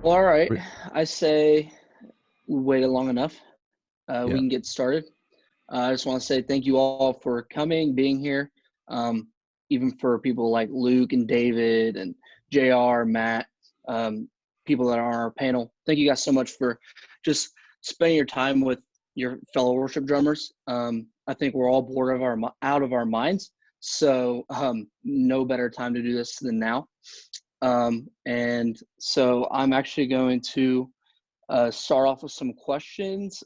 Well, all right. Re- I say we waited long enough. We Yeah. can get started. I just want to say thank you all for coming, being here. Um, Even for people like Luke and David and JR, Matt, um, people that are on our panel. Thank you guys so much for just spending your time with your fellow worship drummers. I think we're all bored of out of our minds. So no better time to do this than now. And so I'm actually going to start off with some questions,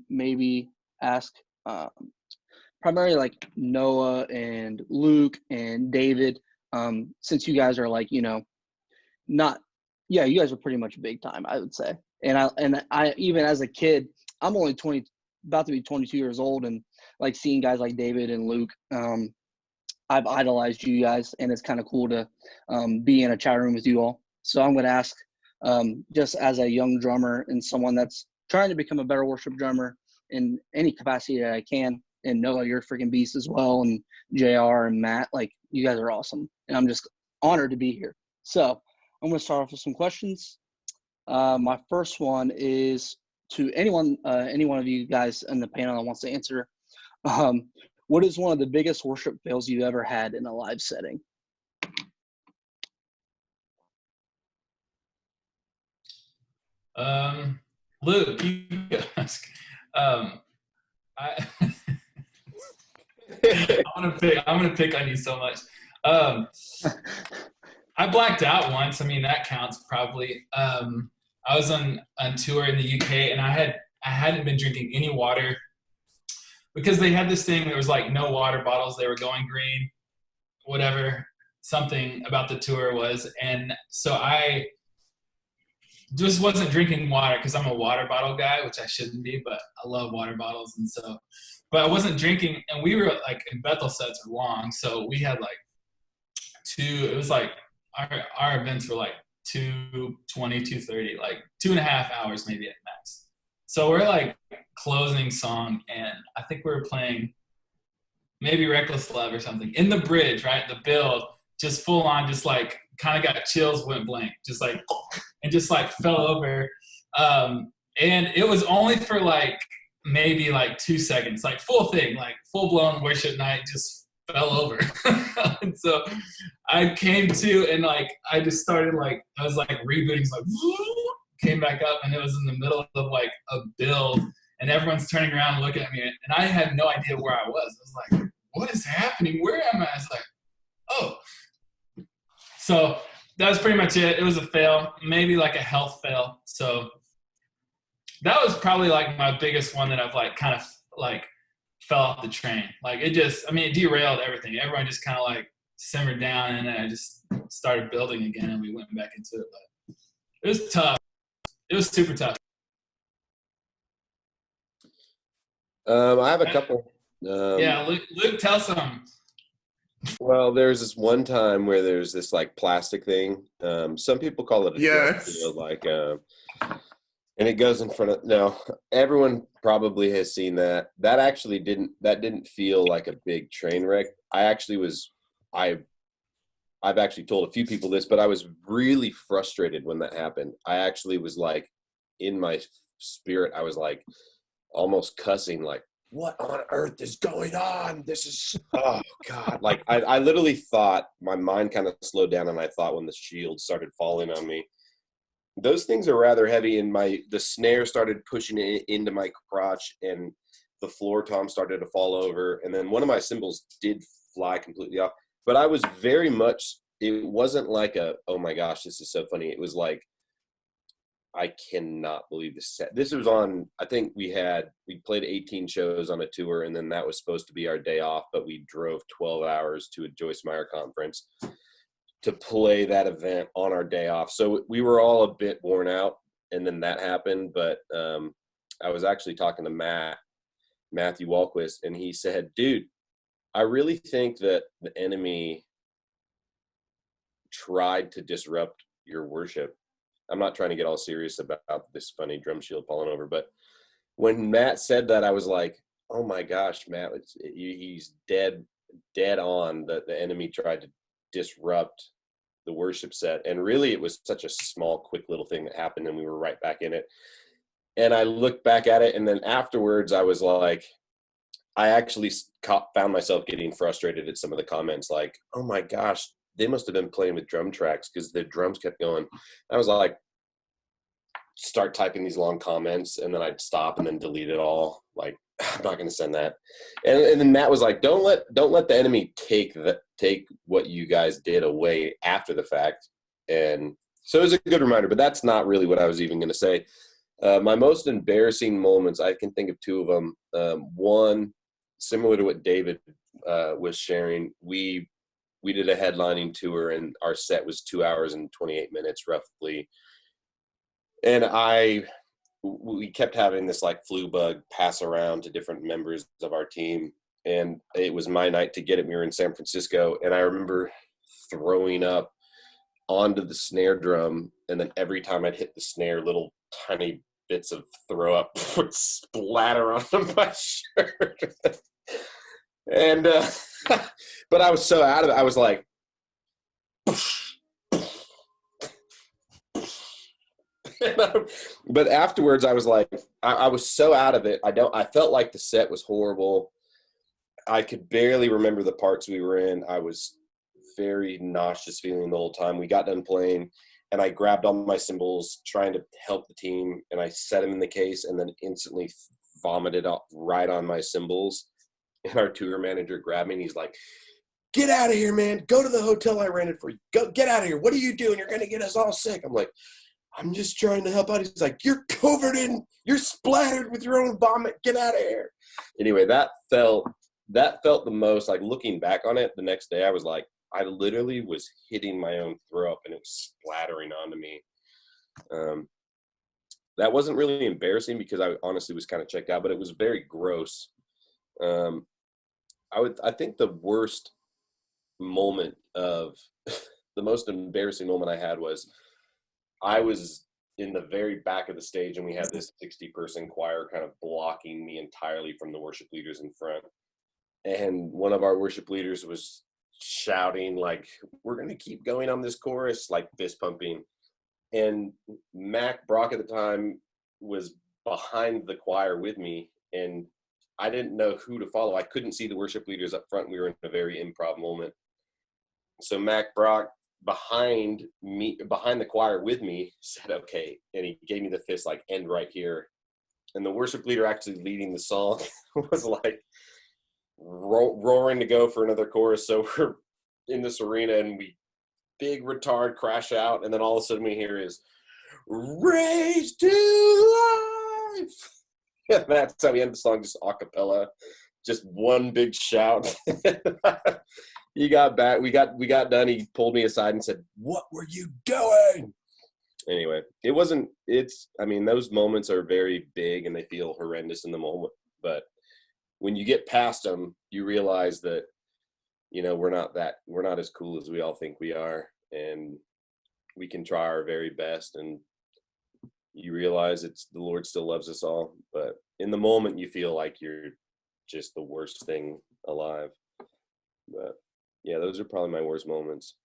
maybe ask um, primarily like Noah and Luke and David, since you guys are like, not, yeah, you guys are pretty much big time, I would say. And I even as a kid, I'm only 20, about to be 22 years old, and like seeing guys like David and Luke, I've idolized you guys, and it's kind of cool to be in a chat room with you all. So I'm going to ask, just as a young drummer and someone that's trying to become a better worship drummer in any capacity that I can, and Noah, you're a freaking beast as well, and JR and Matt, like you guys are awesome, and I'm just honored to be here. So I'm going to start off with some questions. My first one is to any one of you guys in the panel that wants to answer. Um, what is one of the biggest worship fails you ever had in a live setting? Um, Luke, you ask. I I'm gonna pick on you so much. Um, I blacked out once. I mean, that counts probably. I was on tour in the UK, and I hadn't been drinking any water because they had this thing. There was like no water bottles. They were going green, whatever. Something about the tour was, and so I just wasn't drinking water because I'm a water bottle guy, which I shouldn't be, but I love water bottles, and so. But I wasn't drinking, and we were like, in Bethel sets are long, so we had like two. It was like our events were like 2:20, 2:30, like 2.5 hours maybe at max. So we're like closing song, and I think we were playing maybe Reckless Love or something in the bridge, right? The build, just full on, just like kind of got chills, went blank, just like, and just like fell over. And it was only for like maybe like 2 seconds, like full thing, like full blown worship night, just fell over. And so I came to, and like I just started like I was like rebooting, like came back up, and it was in the middle of like a build, and everyone's turning around and looking at me, and I had no idea where I was. I was like, "What is happening? Where am I?" I was like, "Oh." So that was pretty much it. It was a fail, maybe like a health fail. So that was probably like my biggest one that I've like kind of like fell off the train. Like it just, I mean, it derailed everything. Everyone just kind of like simmered down, and then I just started building again, and we went back into it. But it was tough. It was super tough. I have a couple. Yeah, Luke, tell some. Well, there's this one time where there's this like plastic thing. Some people call it a drum Yes. shield, like, and it goes in front of. Now, everyone probably has seen that. That actually didn't feel like a big train wreck. I've actually told a few people this, but I was really frustrated when that happened. I actually was like, in my spirit, I was like almost cussing, like, what on earth is going on? This is, oh God. Like I literally thought, my mind kind of slowed down, and I thought when the shield started falling on me, those things are rather heavy, and the snare started pushing it into my crotch, and the floor tom started to fall over, and then one of my cymbals did fly completely off. But I was very much, it wasn't like a, oh my gosh, this is so funny. It was like, I cannot believe this. This was on, I think we played 18 shows on a tour, and then that was supposed to be our day off, but we drove 12 hours to a Joyce Meyer conference to play that event on our day off. So we were all a bit worn out, and then that happened. But I was actually talking to Matthew Wahlquist, and he said, dude, I really think that the enemy tried to disrupt your worship. I'm not trying to get all serious about this funny drum shield falling over, but when Matt said that, I was like, oh my gosh, Matt, he's dead on. That the enemy tried to disrupt the worship set. And really it was such a small, quick little thing that happened, and we were right back in it. And I looked back at it, and then afterwards I was like, I actually found myself getting frustrated at some of the comments, like, oh my gosh, they must have been playing with drum tracks because the drums kept going. I was like, start typing these long comments, and then I'd stop and then delete it all. Like, I'm not going to send that. And then Matt was like, don't let the enemy take what you guys did away after the fact. And so it was a good reminder, but that's not really what I was even going to say. My most embarrassing moments, I can think of two of them. One, similar to what David was sharing, we did a headlining tour, and our set was 2 hours and 28 minutes roughly. And we kept having this like flu bug pass around to different members of our team. And it was my night to get it. We were in San Francisco, and I remember throwing up onto the snare drum. And then every time I'd hit the snare, little tiny bits of throw up would splatter onto my shirt. And, but I was so out of it. I was like, but afterwards I was like, I was so out of it. I felt like the set was horrible. I could barely remember the parts we were in. I was very nauseous feeling the whole time. We got done playing, and I grabbed all my cymbals trying to help the team, and I set them in the case and then instantly vomited up right on my cymbals. And our tour manager grabbed me, and he's like, get out of here, man. Go to the hotel I rented for you. Go, get out of here. What are you doing? You're going to get us all sick. I'm like, I'm just trying to help out. He's like, you're splattered with your own vomit. Get out of here. Anyway, that felt the most, like, looking back on it the next day, I was like, I literally was hitting my own throw up, and it was splattering onto me. That wasn't really embarrassing because I honestly was kind of checked out, but it was very gross. I think the worst moment of the most embarrassing moment I had was I was in the very back of the stage, and we had this 60-person choir kind of blocking me entirely from the worship leaders in front. And one of our worship leaders was shouting, like, we're going to keep going on this chorus, like fist pumping. And Mac Brock at the time was behind the choir with me, and I didn't know who to follow. I couldn't see the worship leaders up front. We were in a very improv moment. So Mac Brock, behind the choir with me, said, okay. And he gave me the fist, like, end right here. And the worship leader actually leading the song was like roaring to go for another chorus. So we're in this arena, and we big retard crash out. And then all of a sudden we hear is raised to life. Yeah, that's how we end the song, just a cappella, just one big shout. He got back. We got done. He pulled me aside and said, what were you doing? Anyway, those moments are very big and they feel horrendous in the moment. But when you get past them, you realize that, we're not as cool as we all think we are. And we can try our very best. And you realize the Lord still loves us all. But in the moment, you feel like you're just the worst thing alive. But yeah, those are probably my worst moments.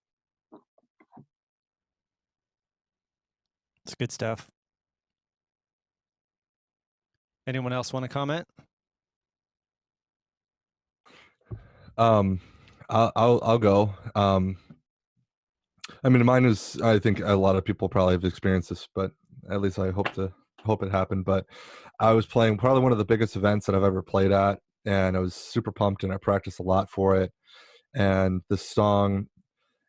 It's good stuff. Anyone else want to comment? I'll go. Mine is, I think a lot of people probably have experienced this, but at least I hope it happened. But I was playing probably one of the biggest events that I've ever played at, and I was super pumped, and I practiced a lot for it. And this song,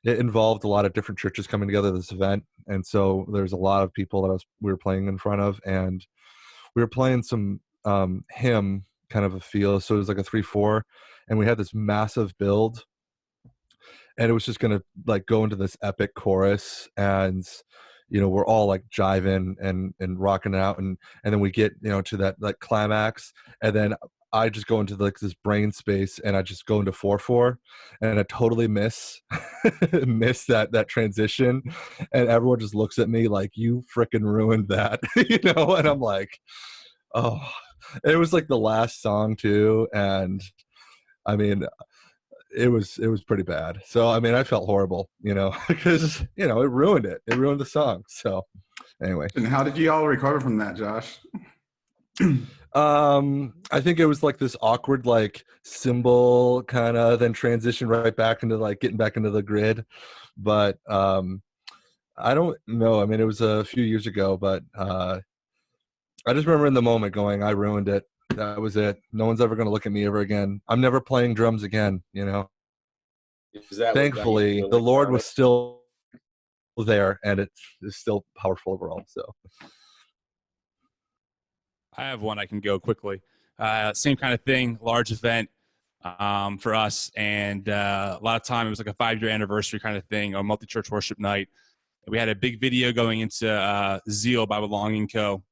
it involved a lot of different churches coming together this event, and so there's a lot of people that we were playing in front of, and we were playing some hymn kind of a feel. So it was like a 3/4, and we had this massive build, and it was just gonna like go into this epic chorus, and we're all like jiving and rocking out, and then we get to that like climax, and then I just go into like this brain space, and I just go into 4/4, and I totally miss that transition, and everyone just looks at me like, you freaking ruined that. And I'm like, oh, it was like the last song too, and it was pretty bad. So I mean, I felt horrible, because it ruined it. It ruined the song. So anyway. And how did you all recover from that, Josh? I think it was like this awkward like cymbal kind of then transition right back into like getting back into the grid. But I don't know. I mean, it was a few years ago, but I just remember in the moment going, I ruined it. That was it. No one's ever going to look at me ever again. I'm never playing drums again, Thankfully, the Lord was still there, and it is still powerful overall. So I have one I can go quickly. Same kind of thing, large event for us. And a lot of time, it was like a 5-year anniversary kind of thing, a multi-church worship night. We had a big video going into Zeal by Belonging Co.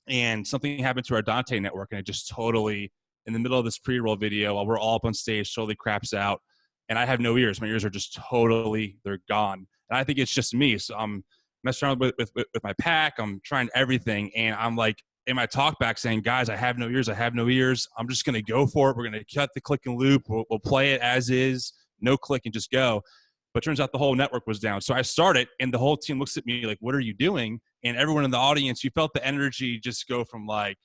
And something happened to our Dante network, and it just totally, in the middle of this pre-roll video, while we're all up on stage, totally craps out. And I have no ears. My ears are just totally, they're gone. And I think it's just me. So I'm messing around with my pack. I'm trying everything. And I'm like, in my talk back saying, guys, I have no ears. I have no ears. I'm just going to go for it. We're going to cut the click and loop. We'll play it as is, no click and just go. But turns out the whole network was down. So I started, and the whole team looks at me like, what are you doing? And everyone in the audience, you felt the energy just go from like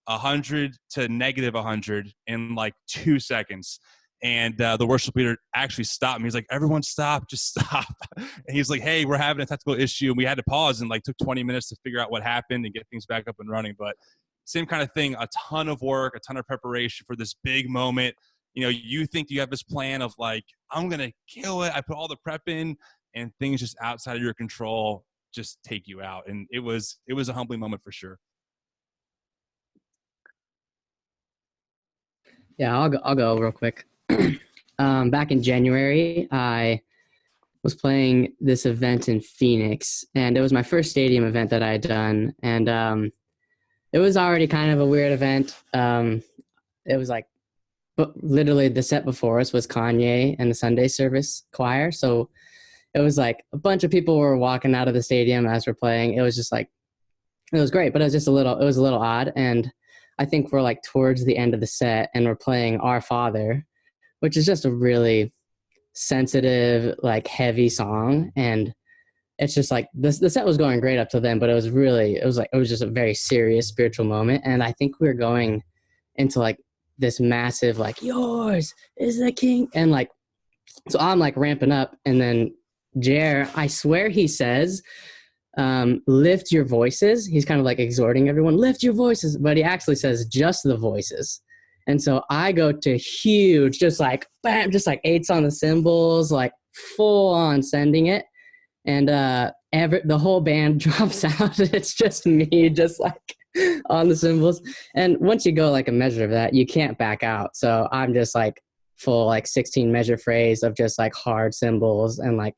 100 to negative 100 in like 2 seconds. And the worship leader actually stopped me. He's like, everyone stop, just stop. And he's like, hey, we're having a technical issue. And we had to pause and like took 20 minutes to figure out what happened and get things back up and running. But same kind of thing, a ton of work, a ton of preparation for this big moment. You think you have this plan of like, I'm going to kill it. I put all the prep in, and things just outside of your control just take you out. And it was a humbling moment for sure. Yeah, I'll go real quick. Back in January, I was playing this event in Phoenix, and it was my first stadium event that I had done. And it was already kind of a weird event. It was like, but literally the set before us was Kanye and the Sunday service choir. So it was like a bunch of people were walking out of the stadium as we're playing. It was just like, it was great, but it was a little odd. And I think we're like towards the end of the set, and we're playing Our Father, which is just a really sensitive, like heavy song. And it's just like the set was going great up to then, but it was just a very serious spiritual moment. And I think we were going into like this massive, like, yours is the king. And like, so I'm like ramping up, and then Jer, I swear he says, lift your voices. He's kind of like exhorting everyone, lift your voices. But he actually says just the voices. And so I go to huge, just like, bam, just like 8s on the cymbals, like full on sending it. And the whole band drops out. It's just me, just like on the cymbals. And once you go like a measure of that, you can't back out. So I'm just like full like 16 measure phrase of just like hard cymbals, and like,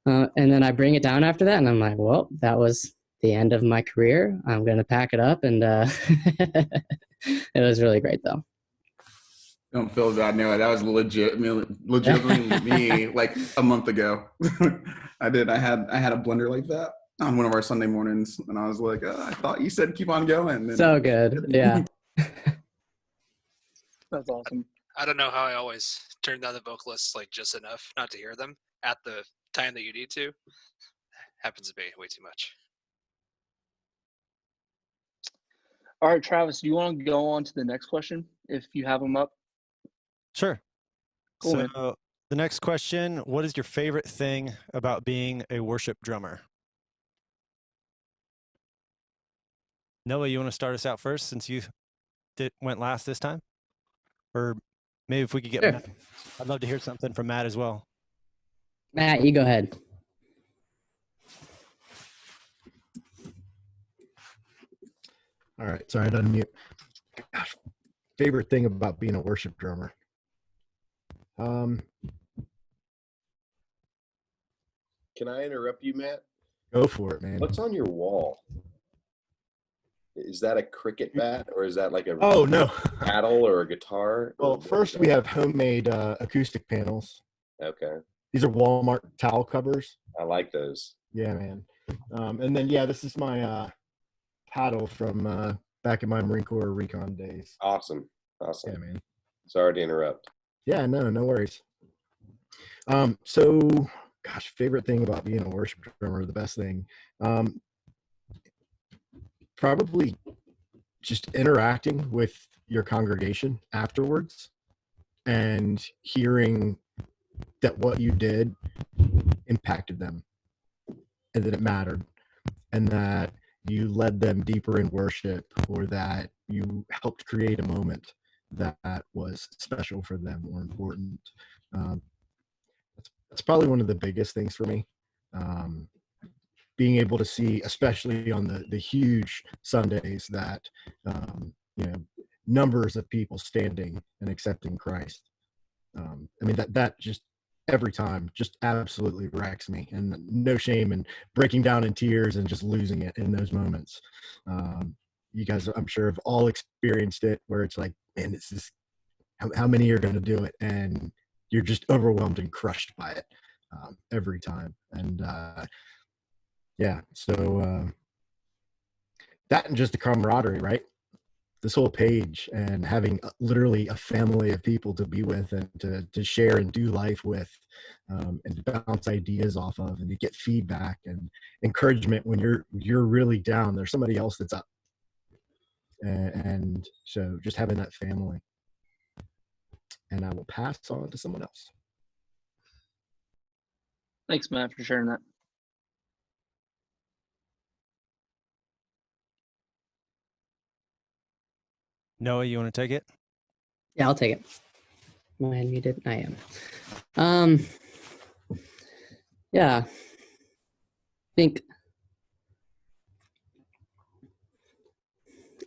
and then I bring it down after that, and I'm like, well, that was the end of my career. I'm going to pack it up. And it was really great though. Don't feel bad. No, that was legitimately me like a month ago. I had a blunder like that on one of our Sunday mornings, and I was like, I thought you said keep on going. And so good. Yeah. That's awesome. I don't know how I always turn down the vocalists like just enough not to hear them at the time that you need to. Happens to me way too much. All right, Travis, do you want to go on to the next question if you have them up? Sure. Cool, man. So the next question, what is your favorite thing about being a worship drummer? Noah, you want to start us out first since you went last this time? Or maybe if we could get Sure. Matt. I'd love to hear something from Matt as well. Matt, you go ahead. All right, sorry, I didn't mute. Gosh, favorite thing about being a worship drummer? Can I interrupt you, Matt? Go for it, man. What's on your wall? Is that a cricket bat, or is that like a Oh, no. paddle or a guitar? Well, Or first we have homemade acoustic panels. Okay, These are Walmart towel covers. I like those. Yeah, man. And then, yeah, this is my paddle from back in my Marine Corps recon days. Awesome. Yeah, man. Sorry to interrupt. Yeah, no worries. So, gosh, favorite thing about being a worship drummer, the best thing, probably just interacting with your congregation afterwards and hearing that what you did impacted them and that it mattered and that you led them deeper in worship or that you helped create a moment that was special for them or important. Um, that's probably one of the biggest things for me. Being able to see, especially on the huge Sundays, that numbers of people standing and accepting Christ. I mean that just every time just absolutely wrecks me, and no shame in breaking down in tears and just losing it in those moments. You guys, I'm sure, have all experienced it, where it's like, man, this is how many are going to do it, and you're just overwhelmed and crushed by it every time. And yeah, so that and just the camaraderie, right? This whole page and having literally a family of people to be with and to share and do life with, and to bounce ideas off of and to get feedback and encouragement when you're really down. There's somebody else that's up, and so just having that family. And I will pass on to someone else. Thanks, Matt, for sharing that. Noah, you want to take it? Yeah, I'll take it. Am I unmuted? I am. Yeah. I think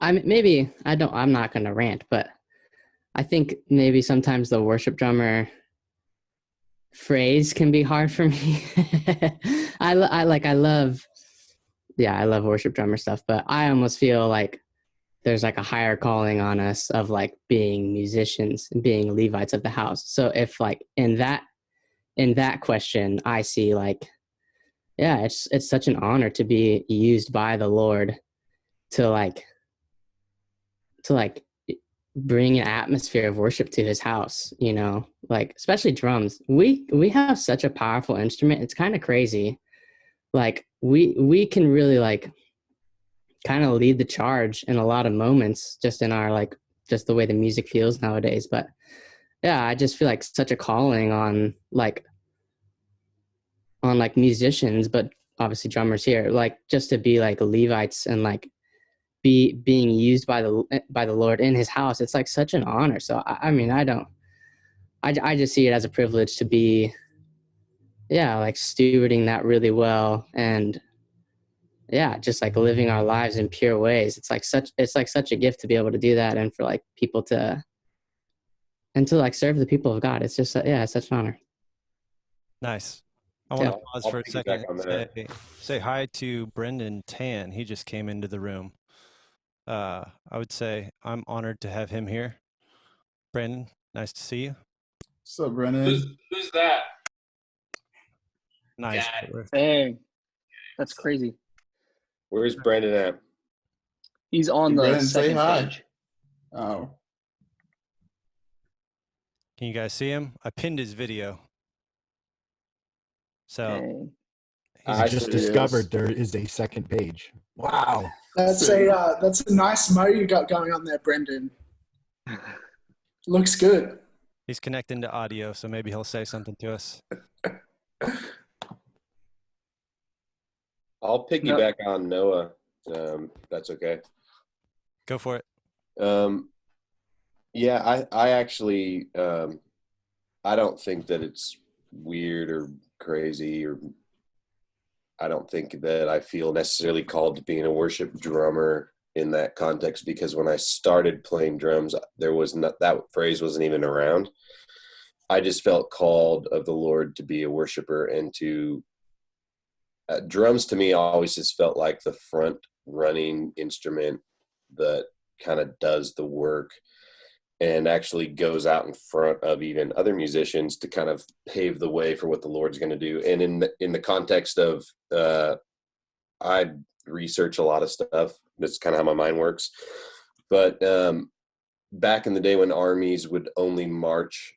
I'm not going to rant, but I think maybe sometimes the worship drummer phrase can be hard for me. I love worship drummer stuff, but I almost feel like there's like a higher calling on us of like being musicians and being Levites of the house. So if like in that question, I see like, yeah, it's such an honor to be used by the Lord to bring an atmosphere of worship to his house, like especially drums. We have such a powerful instrument. It's kind of crazy. Like we can really like kind of lead the charge in a lot of moments just in our like just the way the music feels nowadays. But yeah, I just feel like such a calling on musicians, but obviously drummers here, like just to be like Levites and like being used by the Lord in his house. It's like such an honor. So I just see it as a privilege to be, yeah, like stewarding that really well. And yeah, just like living our lives in pure ways. It's like such a gift to be able to do that. And for like people to like serve the people of God. It's just, yeah, it's such an honor. Nice. I want to pause for a second and say hi to Brendan Tan. He just came into the room. I would say I'm honored to have him here. Brandon, nice to see you. What's up, Brendan? Who's that? Nice. Hey, that's crazy. Where's Brandon at? He's on the Brendan, say second hi. page. Oh. Can you guys see him? I pinned his video. So I just discovered there is a second page. Wow. That's a nice mo you got going on there, Brendan. Looks good. He's connecting to audio, so maybe he'll say something to us. I'll piggyback on Noah. That's okay. Go for it. Yeah, I actually, I don't think that it's weird or crazy, or I don't think that I feel necessarily called to being a worship drummer in that context, because when I started playing drums, there was not, that phrase wasn't even around. I just felt called of the Lord to be a worshiper, and to drums to me always just felt like the front running instrument that kind of does the work and actually goes out in front of even other musicians to kind of pave the way for what the Lord's going to do. And in the context of, I research a lot of stuff. That's kind of how my mind works. But back in the day when armies would only march,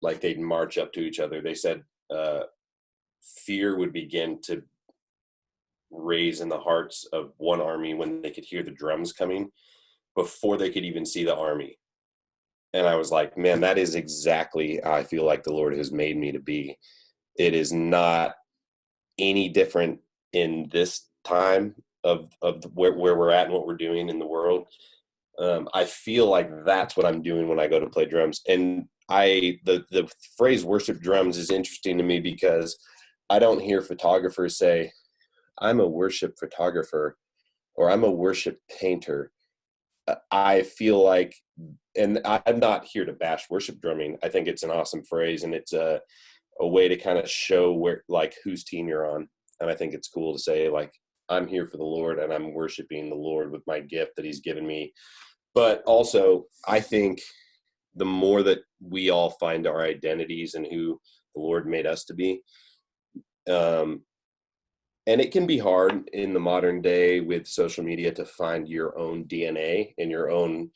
like they'd march up to each other, they said fear would begin to raise in the hearts of one army when they could hear the drums coming before they could even see the army. And I was like, man, that is exactly how I feel like the Lord has made me to be. It is not any different in this time of where we're at and what we're doing in the world. I feel like that's what I'm doing when I go to play drums. And the phrase worship drums is interesting to me because I don't hear photographers say, I'm a worship photographer or I'm a worship painter. I feel like, and I'm not here to bash worship drumming. I think it's an awesome phrase, and it's a way to kind of show where, like, whose team you're on. And I think it's cool to say, like, I'm here for the Lord and I'm worshiping the Lord with my gift that he's given me. But also, I think the more that we all find our identities and who the Lord made us to be, and it can be hard in the modern day with social media to find your own DNA and your own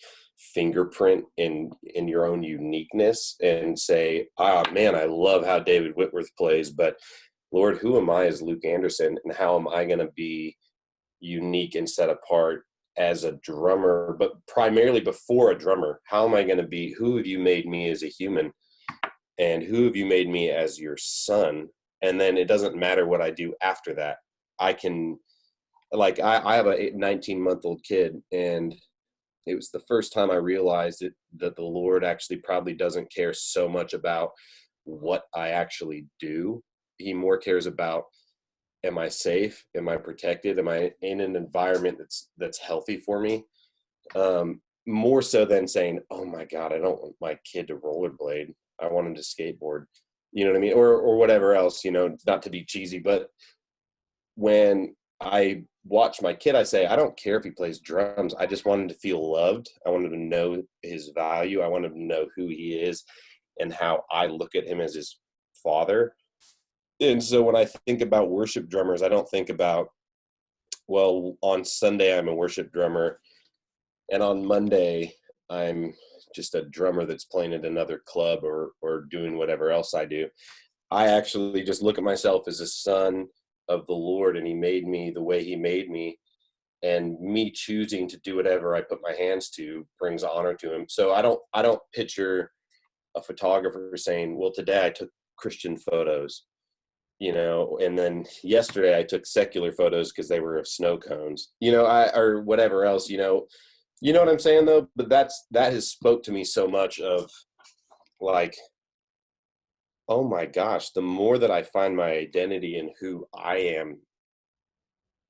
fingerprint in your own uniqueness and say, man, I love how David Whitworth plays, but Lord, who am I as Luke Anderson, and how am I going to be unique and set apart as a drummer, but primarily before a drummer? How am I going to be, who have you made me as a human, and who have you made me as your son? And then it doesn't matter what I do after that. I can, like, I have a 19-month-old kid, and it was the first time I realized that the Lord actually probably doesn't care so much about what I actually do. He more cares about, am I safe? Am I protected? Am I in an environment that's healthy for me? More so than saying, oh my God, I don't want my kid to rollerblade. I want him to skateboard. You know what I mean? Or whatever else, not to be cheesy, but when I watch my kid, I say, I don't care if he plays drums. I just want him to feel loved. I want him to know his value. I want him to know who he is and how I look at him as his father. And so when I think about worship drummers, I don't think about, well, on Sunday I'm a worship drummer, and on Monday I'm just a drummer that's playing at another club or doing whatever else I do. I actually just look at myself as a son of the Lord, and he made me the way he made me, and me choosing to do whatever I put my hands to brings honor to him. So I don't picture a photographer saying, well, today I took Christian photos, and then yesterday I took secular photos because they were of snow cones, or whatever else, you know what I'm saying though? But that has spoke to me so much of, like, oh my gosh, the more that I find my identity in who I am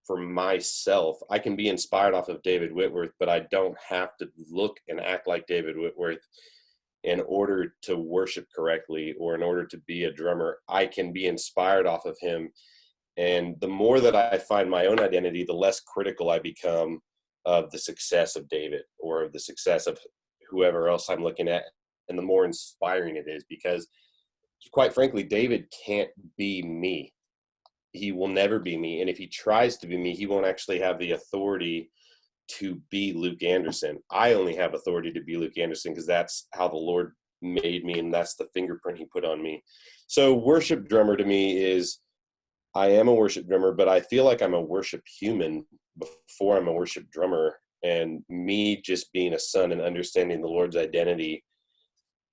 for myself, I can be inspired off of David Whitworth, but I don't have to look and act like David Whitworth in order to worship correctly or in order to be a drummer. I can be inspired off of him. And the more that I find my own identity, the less critical I become of the success of David or of the success of whoever else I'm looking at. And the more inspiring it is, because quite frankly, David can't be me. He will never be me. And if he tries to be me, he won't actually have the authority to be Luke Anderson. I only have authority to be Luke Anderson because that's how the Lord made me, and that's the fingerprint he put on me. So worship drummer to me is, I am a worship drummer, but I feel like I'm a worship human before I'm a worship drummer. And me just being a son and understanding the Lord's identity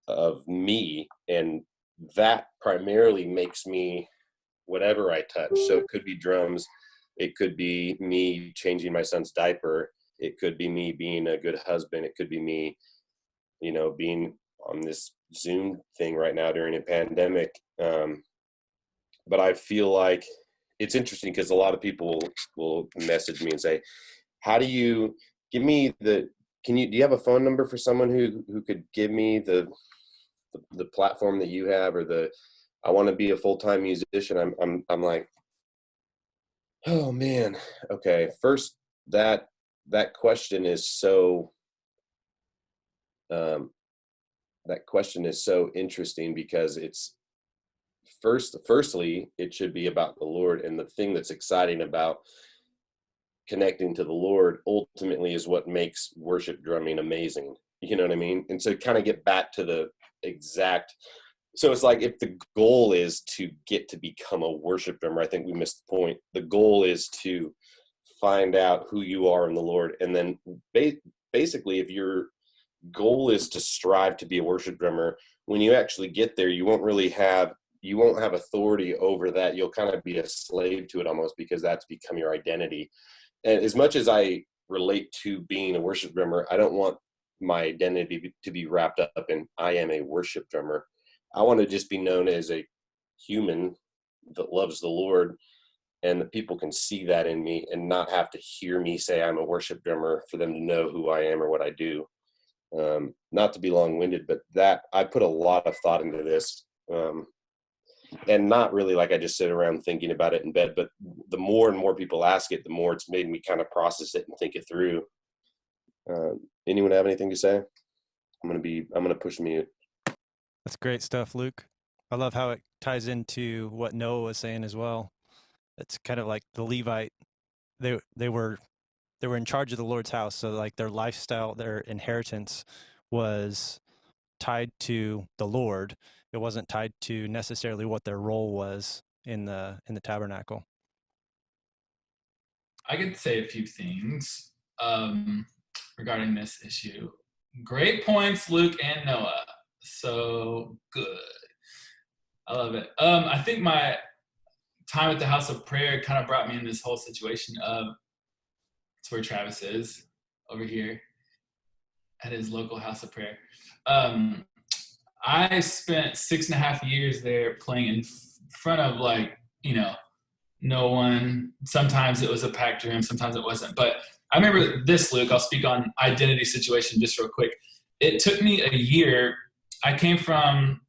of me, and that primarily makes me whatever I touch. So it could be drums, it could be me changing my son's diaper, it could be me being a good husband, it could be me, being on this Zoom thing right now during a pandemic. But I feel like it's interesting because a lot of people will message me and say, how do you give me do you have a phone number for someone who could give me the platform that you have, or I want to be a full-time musician? I'm like, oh man. Okay. First, that question is so, interesting because it's firstly, it should be about the Lord. And the thing that's exciting about connecting to the Lord ultimately is what makes worship drumming amazing. You know what I mean? And so kind of get back to the exact So it's like, if the goal is to get to become a worship drummer, I think we missed the point. The goal is to find out who you are in the Lord. And then basically, if your goal is to strive to be a worship drummer, when you actually get there, you won't have authority over that. You'll kind of be a slave to it almost, because that's become your identity. And as much as I relate to being a worship drummer, I don't want my identity to be wrapped up in I am a worship drummer. I want to just be known as a human that loves the Lord, and that people can see that in me and not have to hear me say I'm a worship drummer for them to know who I am or what I do. Not to be long-winded, but that I put a lot of thought into this, and not really like I just sit around thinking about it in bed, but the more and more people ask it, the more it's made me kind of process it and think it through. Anyone have anything to say? I'm going to push mute. That's great stuff, Luke. I love how it ties into what Noah was saying as well. It's kind of like the Levite. They were in charge of the Lord's house, so like their lifestyle, their inheritance was tied to the Lord. It wasn't tied to necessarily what their role was in the tabernacle. I could say a few things regarding this issue. Great points, Luke and Noah. So good. I love it. I think my time at the house of prayer kind of brought me in this whole situation of, it's where Travis is, over here at his local house of prayer. I spent 6.5 years there playing in front of no one. Sometimes it was a packed room, sometimes it wasn't. But I remember this, Luke, I'll speak on identity situation just real quick. It took me a year. I came from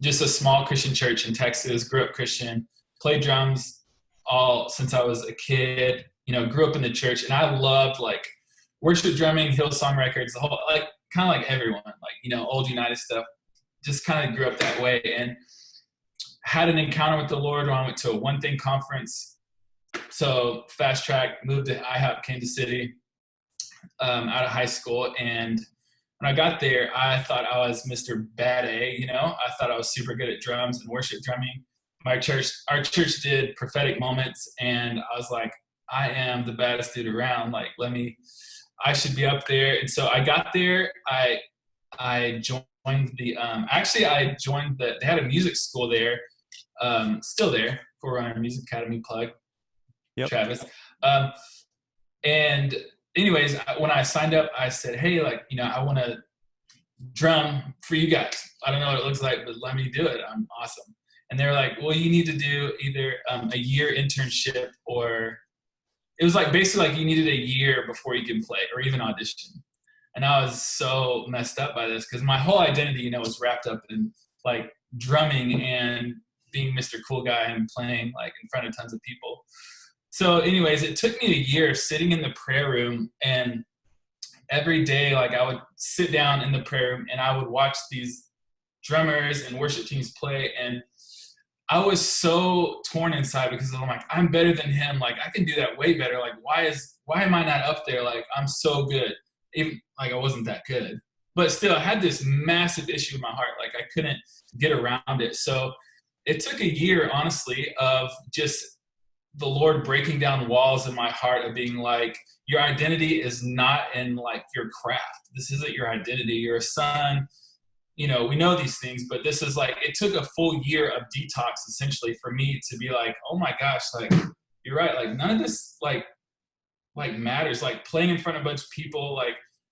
just a small Christian church in Texas, grew up Christian, played drums all since I was a kid, grew up in the church, and I loved worship drumming, Hillsong records, the whole, kind of like everyone, old United stuff, just kind of grew up that way, and had an encounter with the Lord when I went to a One Thing conference. So fast track, moved to IHOP Kansas City out of high school, and when I got there, I thought I was Mr. Bad A, I thought I was super good at drums and worship drumming. Our church did prophetic moments, and I was like, I am the baddest dude around. I should be up there. And so I got there. I joined they had a music school there, still there, Forerunner Music Academy plug, yep. Travis. And anyways, when I signed up, I said, hey, I want to drum for you guys. I don't know what it looks like, but let me do it. I'm awesome. And they were like, well, you need to do either a year internship, or it was basically you needed a year before you can play or even audition. And I was so messed up by this because my whole identity, was wrapped up in drumming and being Mr. Cool Guy and playing in front of tons of people. So anyways, it took me a year sitting in the prayer room, and every day, I would sit down in the prayer room and I would watch these drummers and worship teams play. And I was so torn inside because I'm I'm better than him. I can do that way better. Why am I not up there? I'm so good. Even I wasn't that good, but still I had this massive issue in my heart. I couldn't get around it. So it took a year, honestly, of just the Lord breaking down walls in my heart of being your identity is not in your craft. This isn't your identity. You're a son. We know these things, but this is it took a full year of detox essentially for me to be oh my gosh, you're right. None of this matters. Playing in front of a bunch of people,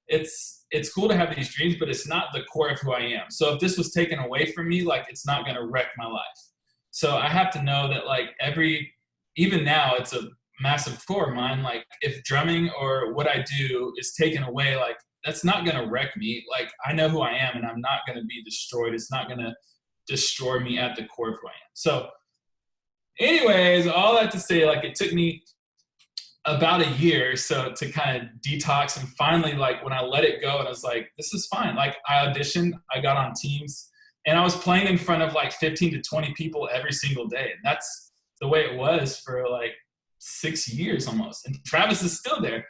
it's cool to have these dreams, but it's not the core of who I am. So if this was taken away from me, it's not going to wreck my life. So I have to know that even now it's a massive core of mine. If drumming or what I do is taken away, that's not going to wreck me. I know who I am, and I'm not going to be destroyed. It's not going to destroy me at the core of who I am. So anyways, all that to say, it took me about a year so to kind of detox, and finally, when I let it go and I was this is fine. I auditioned, I got on teams, and I was playing in front of 15 to 20 people every single day. And that's the way it was for 6 years almost. And Travis is still there.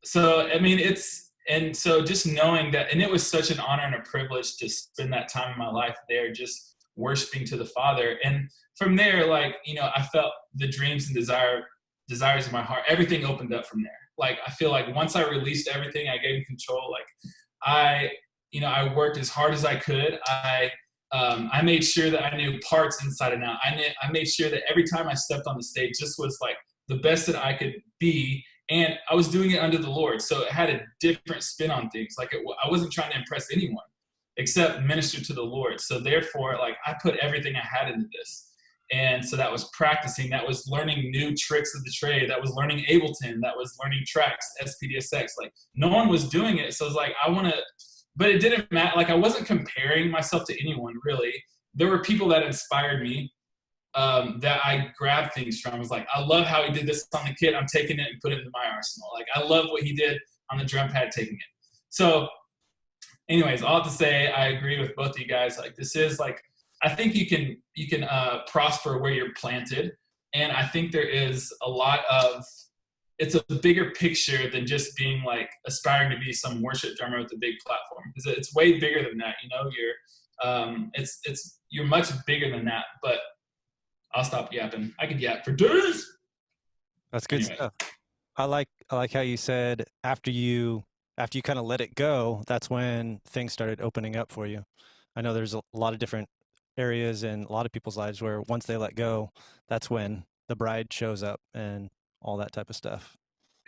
So, I mean, it's And so just knowing that, and it was such an honor and a privilege to spend that time in my life there, just worshiping to the Father. And from there, like, you know, I felt the dreams and desires of my heart, everything opened up from there. Like, I feel like once I released everything, I gave him control. Like, I worked as hard as I could. I made sure that I knew parts inside and out. I made sure that every time I stepped on the stage, just was like the best that I could be. And I was doing it under the Lord. So it had a different spin on things. Like, I wasn't trying to impress anyone except minister to the Lord. So therefore, like, I put everything I had into this. And so that was practicing. That was learning new tricks of the trade. That was learning Ableton. That was learning tracks, SPDSX. Like, no one was doing it. So I was like, but it didn't matter. Like, I wasn't comparing myself to anyone, really. There were people that inspired me that I grabbed things from. I was like, I love how he did this on the kit. I'm taking it and putting it into my arsenal. Like, I love what he did on the drum pad, taking it. So anyways, all to say, I agree with both of you guys. Like, this is like, I think you can prosper where you're planted. And I think there is a lot of, it's a bigger picture than just being like aspiring to be some worship drummer with a big platform. It's way bigger than that. You know, you're much bigger than that, but I'll stop yapping. I could yap for days. That's good stuff. I like how you said after you kind of let it go, that's when things started opening up for you. I know there's a lot of different areas in a lot of people's lives where once they let go, that's when the bride shows up and all that type of stuff.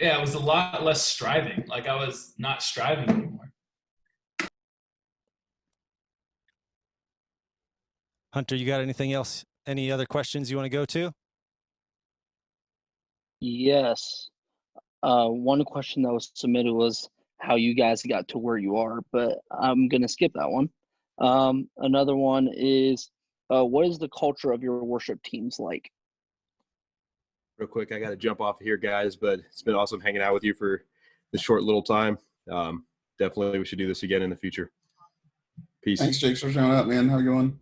Yeah, it was a lot less striving. Like, I was not striving anymore. Hunter, you got anything else? Any other questions you want to go to? Yes. One question that was submitted was how you guys got to where you are, but I'm going to skip that one. Another one is, what is the culture of your worship teams like? Real quick, I got to jump off here, guys, but it's been awesome hanging out with you for this short little time. Definitely we should do this again in the future. Peace. Thanks, Jake, for showing up, man. How you going?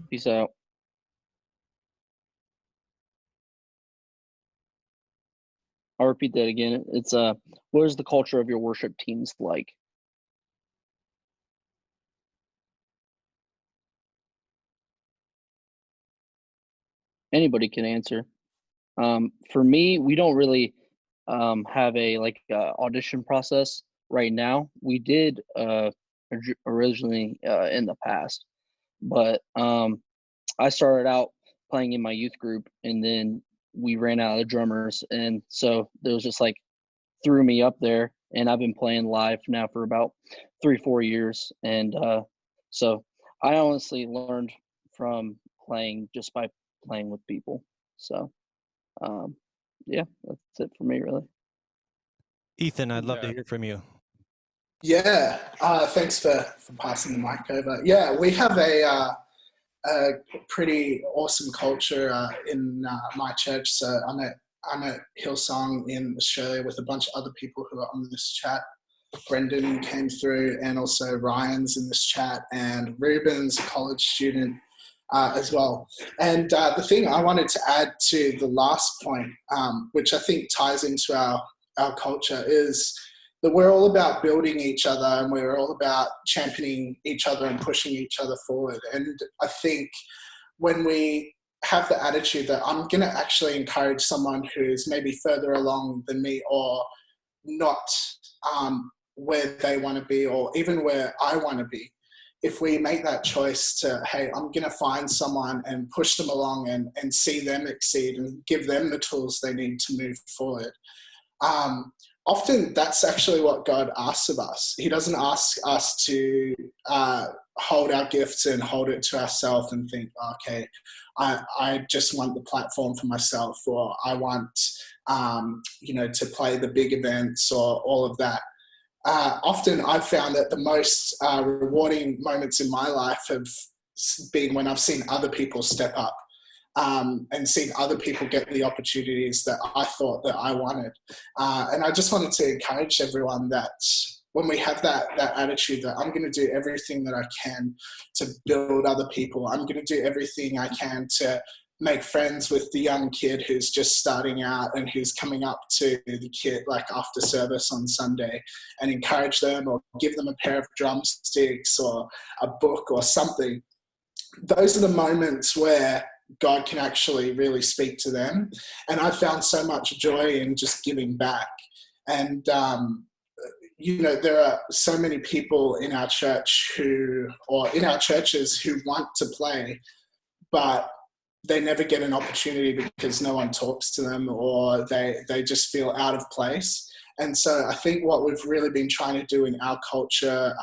Peace out. I'll repeat that again. It's what is the culture of your worship teams like? Anybody can answer. For me, we don't really have a audition process right now. We did originally in the past, but I started out playing in my youth group, and then we ran out of drummers, and so there was just like threw me up there, and I've been playing live now for about 3-4 years, and so I honestly learned from playing just by playing with people. So yeah, that's it for me, really. Ethan, I'd love to hear from you. Yeah, thanks for passing the mic over. Yeah, we have a pretty awesome culture in my church. So I'm at Hillsong in Australia with a bunch of other people who are on this chat. Brendan came through, and also Ryan's in this chat, and Ruben's a college student as well. And the thing I wanted to add to the last point, which I think ties into our culture, is that we're all about building each other, and we're all about championing each other and pushing each other forward. And I think when we have the attitude that I'm going to actually encourage someone who's maybe further along than me, or not where they want to be, or even where I want to be, if we make that choice to, hey, I'm going to find someone and push them along and see them exceed and give them the tools they need to move forward. Often that's actually what God asks of us. He doesn't ask us to hold our gifts and hold it to ourselves and think, okay, I just want the platform for myself, or I want, to play the big events or all of that. Often I've found that the most rewarding moments in my life have been when I've seen other people step up. And seeing other people get the opportunities that I thought that I wanted. And I just wanted to encourage everyone that when we have that attitude that I'm going to do everything that I can to build other people, I'm going to do everything I can to make friends with the young kid who's just starting out and who's coming up to the kid like after service on Sunday, and encourage them or give them a pair of drumsticks or a book or something. Those are the moments where God can actually really speak to them. And I found so much joy in just giving back. And, there are so many people in our church in our churches who want to play, but they never get an opportunity because no one talks to them, or they just feel out of place. And so I think what we've really been trying to do in our culture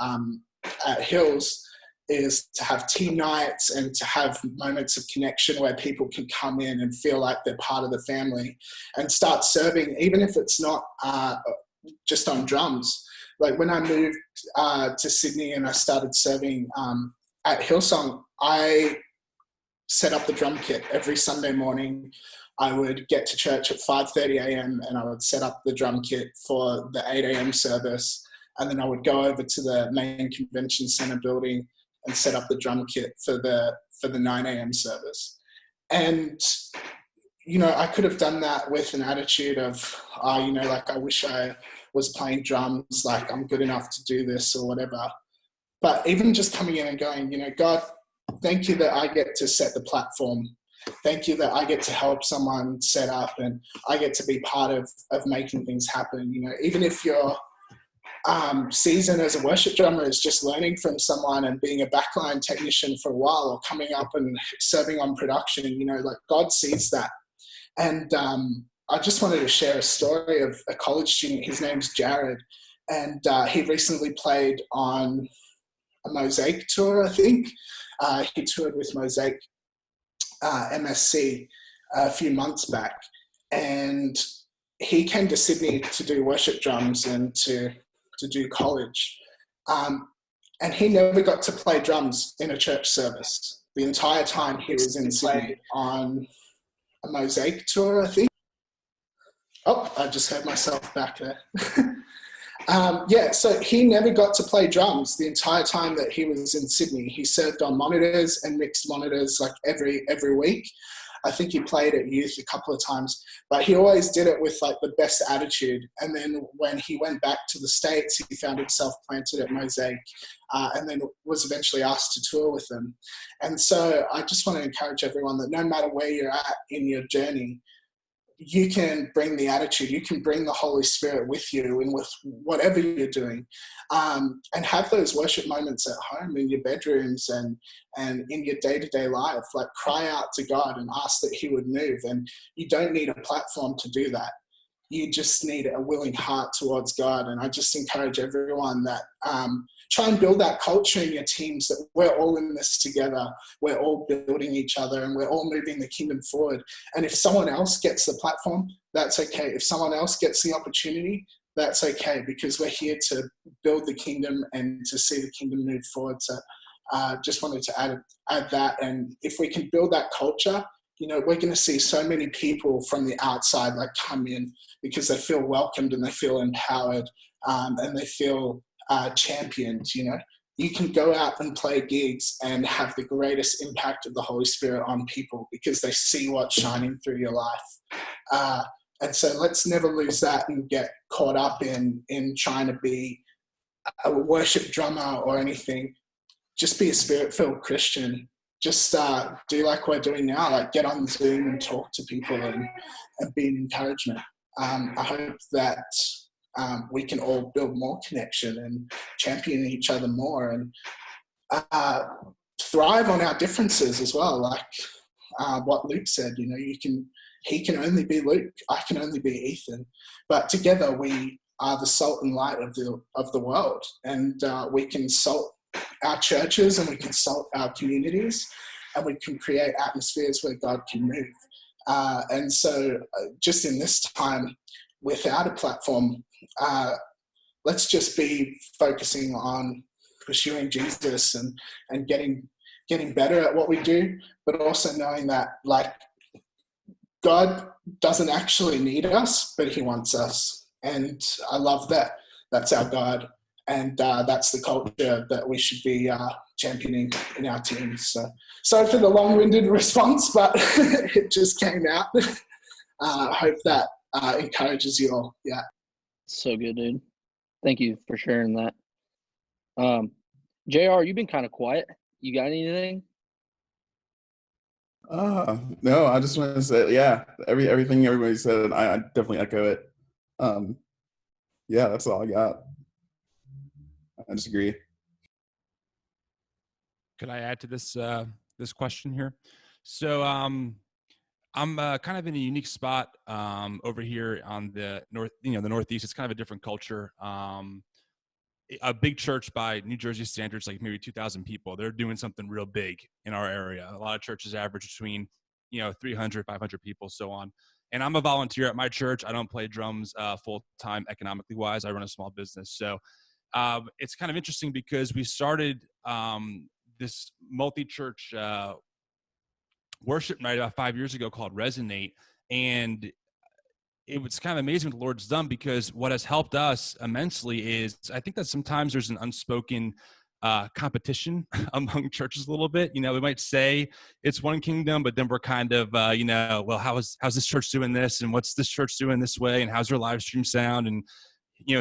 at Hills is to have team nights and to have moments of connection where people can come in and feel like they're part of the family and start serving, even if it's not just on drums. Like when I moved to Sydney and I started serving at Hillsong, I set up the drum kit every Sunday morning. I would get to church at 5:30 a.m. and I would set up the drum kit for the 8 a.m. service. And then I would go over to the main convention center building and set up the drum kit for the 9 a.m. service. And, I could have done that with an attitude of, I wish I was playing drums, like I'm good enough to do this or whatever. But even just coming in and going, God, thank you that I get to set the platform. Thank you that I get to help someone set up and I get to be part of making things happen. Even if your season as a worship drummer is just learning from someone and being a backline technician for a while, or coming up and serving on production, God sees that. And I just wanted to share a story of a college student. His name's Jared, and he recently played on a Mosaic tour, I think. He toured with Mosaic MSC a few months back, and he came to Sydney to do worship drums and to do college. And he never got to play drums in a church service the entire time he was in Sydney on a Mosaic tour, I think. Oh, I just heard myself back there. So he never got to play drums the entire time that he was in Sydney. He served on monitors and mixed monitors like every week. I think he played at youth a couple of times, but he always did it with like the best attitude. And then when he went back to the States, he found himself planted at Mosaic, and then was eventually asked to tour with them. And so I just want to encourage everyone that no matter where you're at in your journey, you can bring the attitude, you can bring the Holy Spirit with you and with whatever you're doing, and have those worship moments at home, in your bedrooms and in your day-to-day life. Like, cry out to God and ask that he would move. And you don't need a platform to do that. You just need a willing heart towards God. And I just encourage everyone that try and build that culture in your teams, that we're all in this together, we're all building each other, and we're all moving the kingdom forward. And if someone else gets the platform, that's okay. If someone else gets the opportunity, that's okay, because we're here to build the kingdom and to see the kingdom move forward. So just wanted to add that. And if we can build that culture, we're going to see so many people from the outside like come in because they feel welcomed and they feel empowered, and they feel championed. You can go out and play gigs and have the greatest impact of the Holy Spirit on people because they see what's shining through your life. And so let's never lose that and get caught up in trying to be a worship drummer or anything. Just be a spirit-filled Christian. Just do like we're doing now, like get on Zoom and talk to people and be an encouragement. I hope that we can all build more connection and champion each other more, and thrive on our differences as well. Like what Luke said, he can only be Luke, I can only be Ethan, but together we are the salt and light of the world, and we can salt our churches and we can salt our communities, and we can create atmospheres where God can move. And so just in this time without a platform, let's just be focusing on pursuing Jesus and getting better at what we do, but also knowing that like God doesn't actually need us, but he wants us. And I love that that's our God. and that's the culture that we should be championing in our teams. So sorry for the long-winded response, but it just came out. I hope that encourages you all. Yeah. So good, dude. Thank you for sharing that. JR, you've been kind of quiet. You got anything? No, I just want to say, yeah, everything everybody said, I definitely echo it. Yeah, that's all I got. I just agree. Could I add to this this question here? So I'm kind of in a unique spot over here on the the Northeast. It's kind of a different culture. A big church by New Jersey standards, like maybe 2,000 people. They're doing something real big in our area. A lot of churches average between 300, 500 people, so on. And I'm a volunteer at my church. I don't play drums full time economically wise. I run a small business. So it's kind of interesting because we started this multi-church worship night about 5 years ago called Resonate. And it was kind of amazing what the Lord's done, because what has helped us immensely is I think that sometimes there's an unspoken competition among churches a little bit. We might say it's one kingdom, but then we're kind of, well, how's this church doing this? And what's this church doing this way? And how's their live stream sound? And,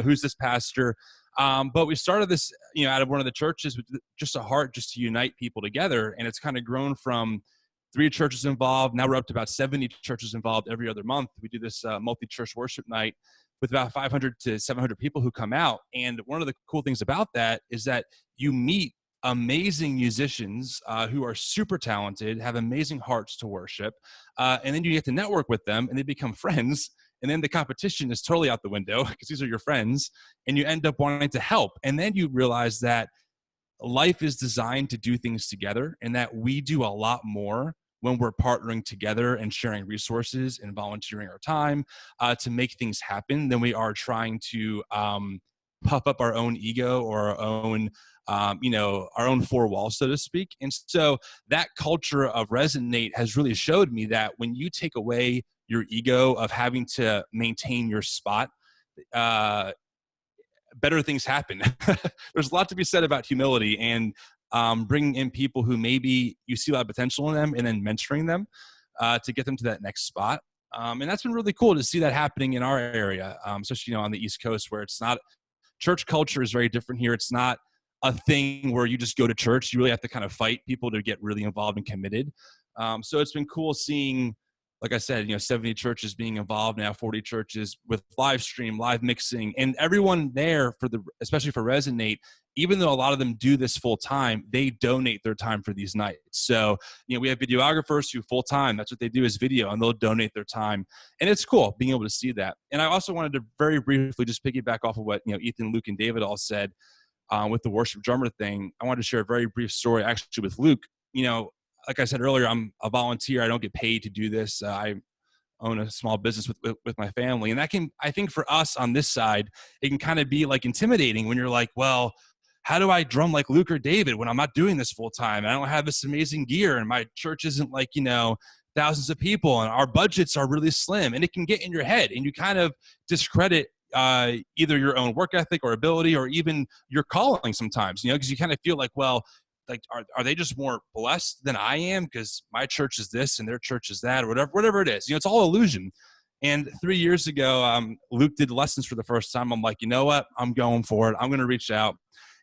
who's this pastor? But we started this, out of one of the churches with just a heart just to unite people together. And it's kind of grown from 3 churches involved. Now we're up to about 70 churches involved every other month. We do this multi-church worship night with about 500 to 700 people who come out. And one of the cool things about that is that you meet amazing musicians who are super talented, have amazing hearts to worship. And then you get to network with them and they become friends. And then the competition is totally out the window because these are your friends, and you end up wanting to help. And then you realize that life is designed to do things together, and that we do a lot more when we're partnering together and sharing resources and volunteering our time to make things happen than we are trying to puff up our own ego or our own, our own 4 walls, so to speak. And so that culture of Resonate has really showed me that when you take away your ego of having to maintain your spot, better things happen. There's a lot to be said about humility and bringing in people who maybe you see a lot of potential in them and then mentoring them to get them to that next spot. And that's been really cool to see that happening in our area, especially, on the East Coast, where it's not, church culture is very different here. It's not a thing where you just go to church. You really have to kind of fight people to get really involved and committed. So it's been cool seeing, like I said, 70 churches being involved now, 40 churches with live stream, live mixing, and everyone there especially for Resonate, even though a lot of them do this full time, they donate their time for these nights. So, we have videographers who full time, that's what they do is video, and they'll donate their time. And it's cool being able to see that. And I also wanted to very briefly just piggyback off of what, Ethan, Luke, and David all said with the worship drummer thing. I wanted to share a very brief story actually with Luke. Like I said earlier, I'm a volunteer. I don't get paid to do this. I own a small business with my family. And that can, I think for us on this side, it can kind of be like intimidating when you're like, well, how do I drum like Luke or David when I'm not doing this full time? And I don't have this amazing gear, and my church isn't like, thousands of people, and our budgets are really slim. And it can get in your head, and you kind of discredit either your own work ethic or ability, or even your calling sometimes, because you kind of feel like, well, like, are they just more blessed than I am because my church is this and their church is that, or whatever it is. It's all illusion. And 3 years ago, Luke did lessons for the first time. I'm like, you know what? I'm going for it. I'm going to reach out.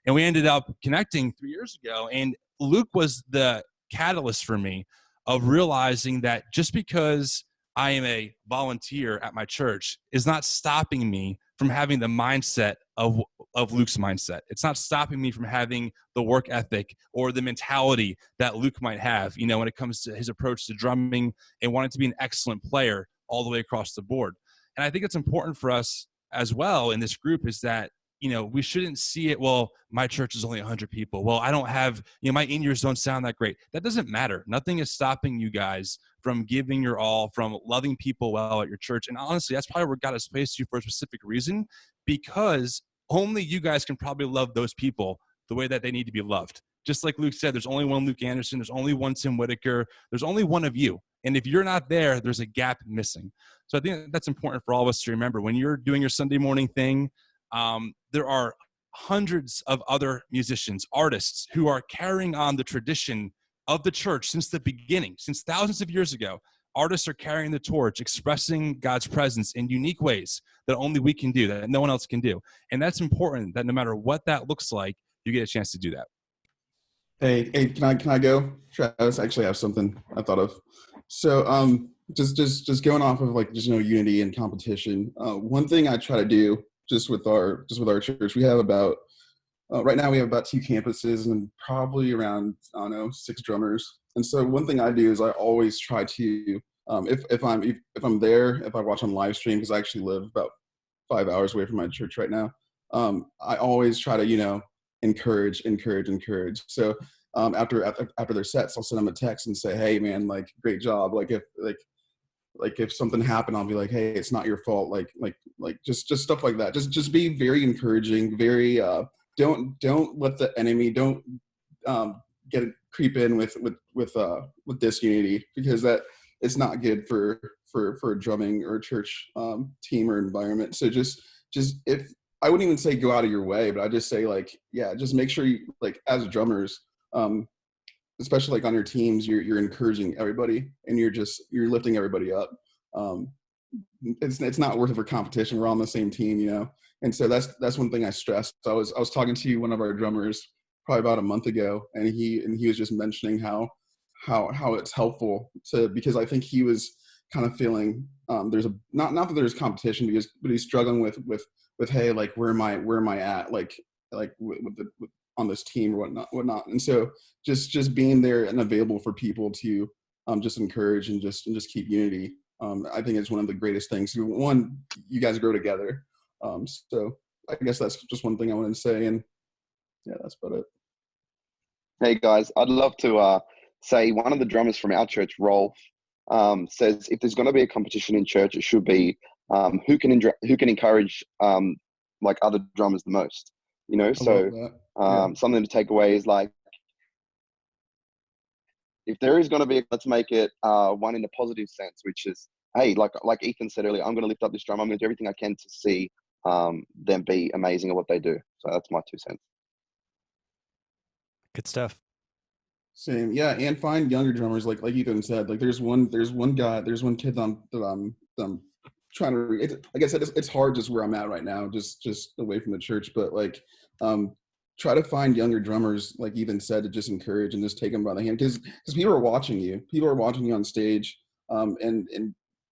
And we ended up connecting 3 years ago. And Luke was the catalyst for me of realizing that just because I am a volunteer at my church is not stopping me from having the mindset of Luke's mindset. It's not stopping me from having the work ethic or the mentality that Luke might have, when it comes to his approach to drumming and wanting to be an excellent player all the way across the board. And I think it's important for us as well in this group is that, we shouldn't see it, well, my church is only 100 people. Well, I don't have, my in-ears don't sound that great. That doesn't matter. Nothing is stopping you guys from giving your all, from loving people well at your church. And honestly, that's probably where God has placed you for a specific reason, because only you guys can probably love those people the way that they need to be loved. Just like Luke said, there's only one Luke Anderson. There's only one Tim Whitaker. There's only one of you. And if you're not there, there's a gap missing. So I think that's important for all of us to remember. When you're doing your Sunday morning thing, there are hundreds of other musicians, artists who are carrying on the tradition of the church since the beginning, since thousands of years ago. Artists are carrying the torch, expressing God's presence in unique ways that only we can do, that no one else can do. And that's important, that no matter what that looks like, you get a chance to do that. Hey, can I go? Travis, I actually have something I thought of. So, just going off of like just unity and competition. One thing I try to do just with our church, we have about right now we have about 2 campuses and probably around 6 drummers. And so one thing I do is I always try to if I'm there, if I watch on live stream, because I actually live about 5 hours away from my church right now. I always try to encourage. So after their sets, I'll send them a text and say, hey man, like great job. Like if something happened, I'll be like, hey, it's not your fault. Like just stuff like that. Just be very encouraging. Very don't let the enemy creep in with disunity, because that it's not good for a drumming or a church team or environment. So just if I wouldn't even say go out of your way, but I just say just make sure you, like as drummers, especially like on your teams, you're encouraging everybody and you're lifting everybody up. It's not worth it for competition. We're all on the same team, And so that's one thing I stressed. I was talking to one of our drummers probably about a month ago, and he was just mentioning how it's helpful because I think he was kind of feeling there's not that there's competition, but he's struggling with hey, like where am I at like on this team or whatnot. And so just being there and available for people to just encourage and just keep unity. I think it's one of the greatest things. One, you guys grow together. So I guess that's just one thing I wanted to say. And yeah, that's about it. Hey guys, I'd love to say one of the drummers from our church, Rolf, says if there's going to be a competition in church, it should be who can encourage like other drummers the most. So something to take away is like, if there is going to be, let's make it one in a positive sense, which is, hey, like Ethan said earlier, I'm going to lift up this drum. I'm going to do everything I can to see them be amazing at what they do. So that's my 2 cents. Good stuff. Same, yeah, and find younger drummers, like Ethan said. Like there's one kid that I'm trying to. Like I said, it's hard just where I'm at right now, just away from the church. But like, try to find younger drummers, like Ethan said, to just encourage and just take them by the hand, because people are watching you. People are watching you on stage, and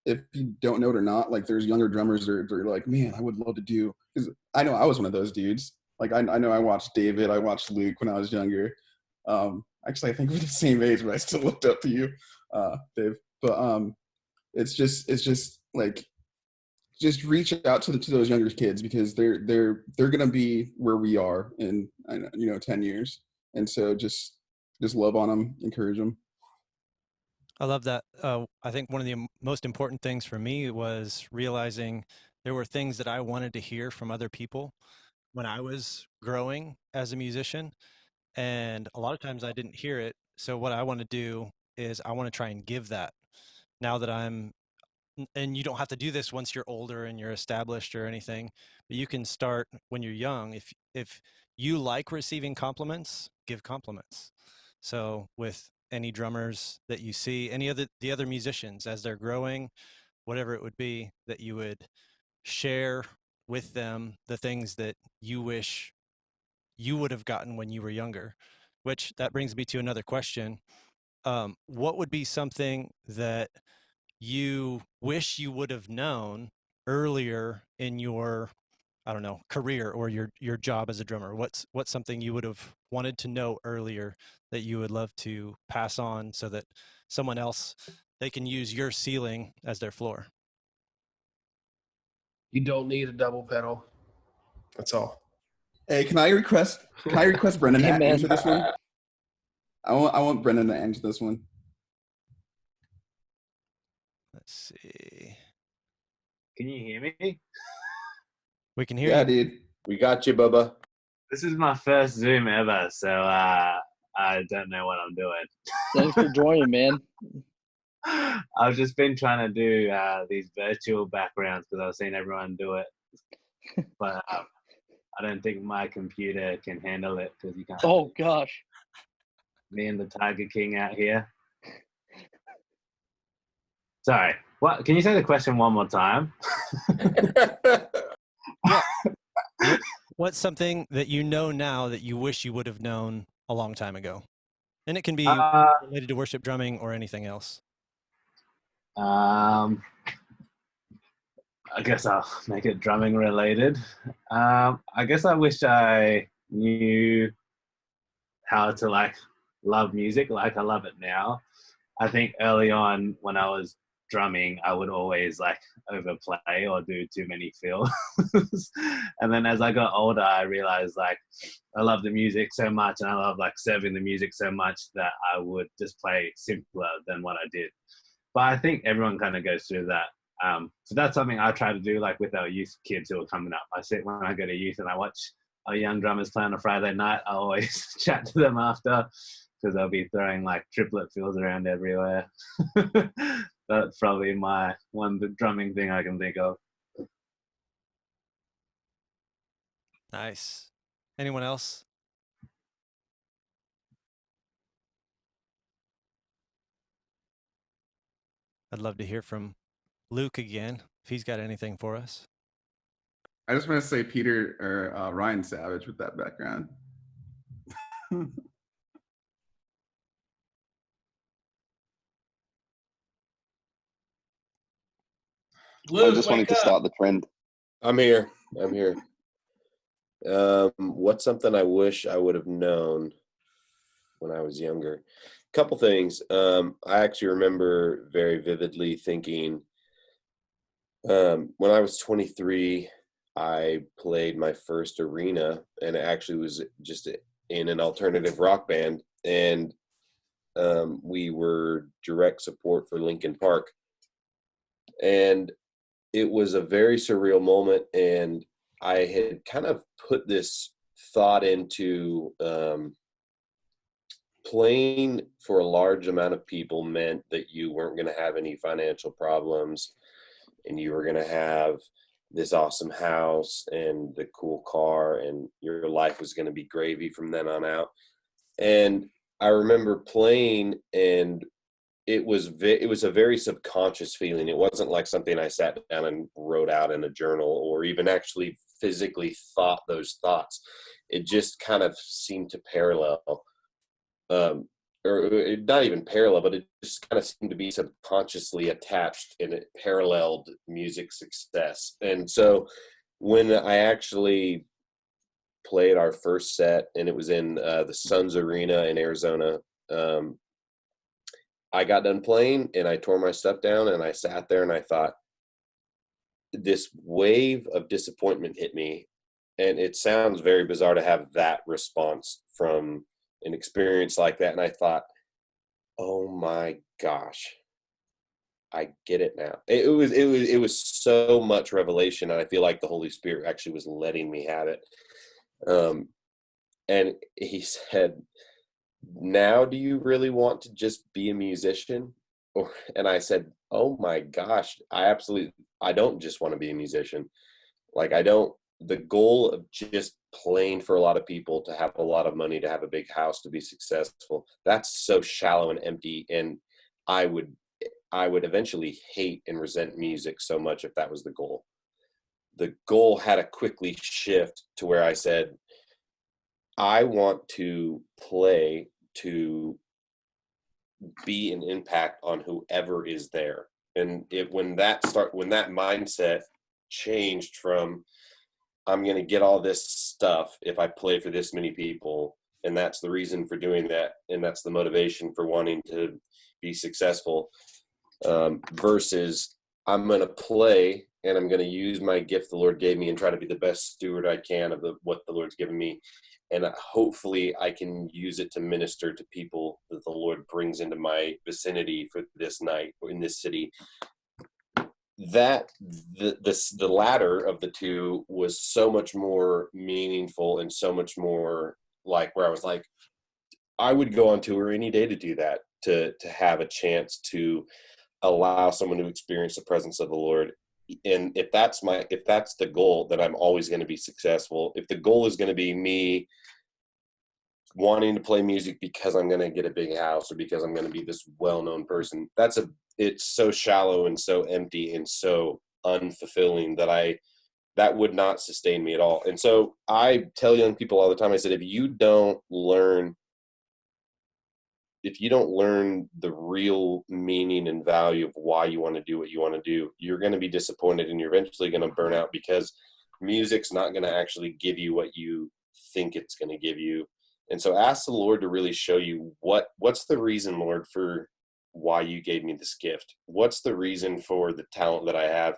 if you don't know it or not, like there's younger drummers that are like, man, I would love to do. Because I know I was one of those dudes. Like I know I watched David, I watched Luke when I was younger. Actually, I think we're the same age, but I still looked up to you, Dave. But it's just like, just reach out to those younger kids, because they're gonna be where we are in 10 years, and so just love on them, encourage them. I love that. I think one of the most important things for me was realizing there were things that I wanted to hear from other people when I was growing as a musician. And a lot of times I didn't hear it. So what I want to do is I want to try and give that now that and you don't have to do this once you're older and you're established or anything, but you can start when you're young. If you like receiving compliments, give compliments. So with any drummers that you see, the other musicians as they're growing, whatever it would be, that you would share with them the things that you wish you would have gotten when you were younger. Which that brings me to another question. What would be something that you wish you would have known earlier in your, I don't know, career or your job as a drummer? What's something you would have wanted to know earlier that you would love to pass on so that someone else, they can use your ceiling as their floor? You don't need a double pedal. That's all. Hey, can I request Brendan to answer this one? I want Brendan to answer this one. Let's see. Can you hear me? We can hear you. Yeah, dude. We got you, Bubba. This is my first Zoom ever, so I don't know what I'm doing. Thanks for joining, man. I've just been trying to do these virtual backgrounds because I've seen everyone do it. But I don't think my computer can handle it because you can't. Oh gosh. Me and the Tiger King out here. Sorry. What? Can you say the question one more time? What's something that you know now that you wish you would have known a long time ago? And it can be related to worship drumming or anything else. I guess I'll make it drumming related. I guess I wish I knew how to like love music like I love it now. I think early on when I was drumming, I would always like overplay or do too many fills. And then as I got older, I realized like I love the music so much and I love like serving the music so much that I would just play simpler than what I did. But I think everyone kind of goes through that. So that's something I try to do like with our youth kids who are coming up. I sit when I go to youth and I watch our young drummers play on a Friday night. I always chat to them after because they'll be throwing like triplet fills around everywhere. That's probably my the drumming thing I can think of. Nice. Anyone else? I'd love to hear from Luke again, if he's got anything for us. I just want to say Peter or Ryan Savage with that background. I just wanted to start the trend. I'm here. What's something I wish I would have known when I was younger? Couple things. I actually remember very vividly thinking when I was 23, I played my first arena, and it actually was just in an alternative rock band, and we were direct support for Linkin Park. And it was a very surreal moment, and I had kind of put this thought into playing for a large amount of people meant that you weren't going to have any financial problems, and you were going to have this awesome house and the cool car, and your life was going to be gravy from then on out. And I remember playing, and it was a very subconscious feeling. It wasn't like something I sat down and wrote out in a journal or even actually physically thought those thoughts. It just kind of seemed to parallel, or not even parallel, but it just kind of seemed to be subconsciously attached, and it paralleled music success. And so when I actually played our first set, and it was in the Suns Arena in Arizona, I got done playing and I tore my stuff down, and I sat there and I thought, this wave of disappointment hit me. And it sounds very bizarre to have that response from an experience like that. And I thought, oh my gosh, I get it now. It was so much revelation. And I feel like the Holy Spirit actually was letting me have it. And he said, now do you really want to just be a musician? And I said, oh my gosh, I don't just want to be a musician. Like, the goal of just playing for a lot of people, to have a lot of money, to have a big house, to be successful, that's so shallow and empty. And I would eventually hate and resent music so much if that was the goal. The goal had to quickly shift to where I said, I want to play to be an impact on whoever is there. And when that mindset changed from, I'm going to get all this stuff if I play for this many people, and that's the reason for doing that, and that's the motivation for wanting to be successful, versus I'm going to play and I'm going to use my gift the Lord gave me and try to be the best steward I can of what the Lord's given me. And hopefully I can use it to minister to people that the Lord brings into my vicinity for this night or in this city. That the latter of the two was so much more meaningful and so much more like where I was like, I would go on tour any day to do that, to have a chance to allow someone to experience the presence of the Lord, And if that's the goal, then I'm always going to be successful. If the goal is going to be me wanting to play music because I'm going to get a big house or because I'm going to be this well-known person, it's so shallow and so empty and so unfulfilling that would not sustain me at all. And so I tell young people all the time, I said, if you don't learn the real meaning and value of why you want to do what you want to do, you're going to be disappointed and you're eventually going to burn out, because music's not going to actually give you what you think it's going to give you. And so ask the Lord to really show you what's the reason, Lord, for why you gave me this gift? What's the reason for the talent that I have?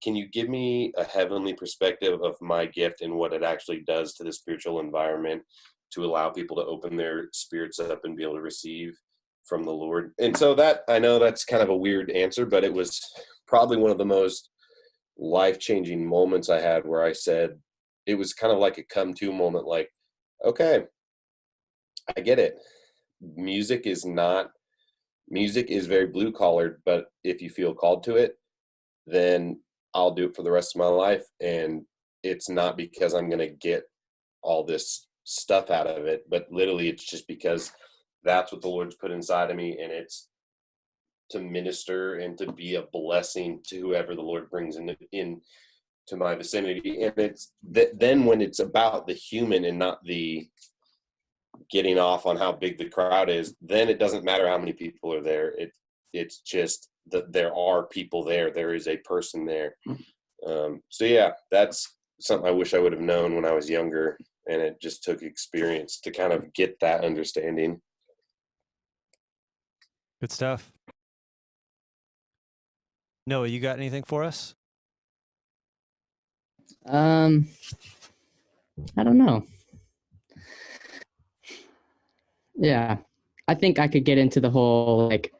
Can you give me a heavenly perspective of my gift and what it actually does to the spiritual environment to allow people to open their spirits up and be able to receive from the Lord? And so I know that's kind of a weird answer, but it was probably one of the most life-changing moments I had, where I said, it was kind of like a come to moment, like, okay, I get it. Music is very blue collared, but if you feel called to it, then I'll do it for the rest of my life. And it's not because I'm going to get all this stuff out of it, but literally it's just because that's what the Lord's put inside of me, and it's to minister and to be a blessing to whoever the Lord brings in to my vicinity. And it's then when it's about the human and not the getting off on how big the crowd is, then it doesn't matter how many people are there. It's just that there are people there. There is a person there. So yeah, that's something I wish I would have known when I was younger, and it just took experience to kind of get that understanding. Good stuff. Noah, you got anything for us? I don't know. Yeah, I think I could get into the whole like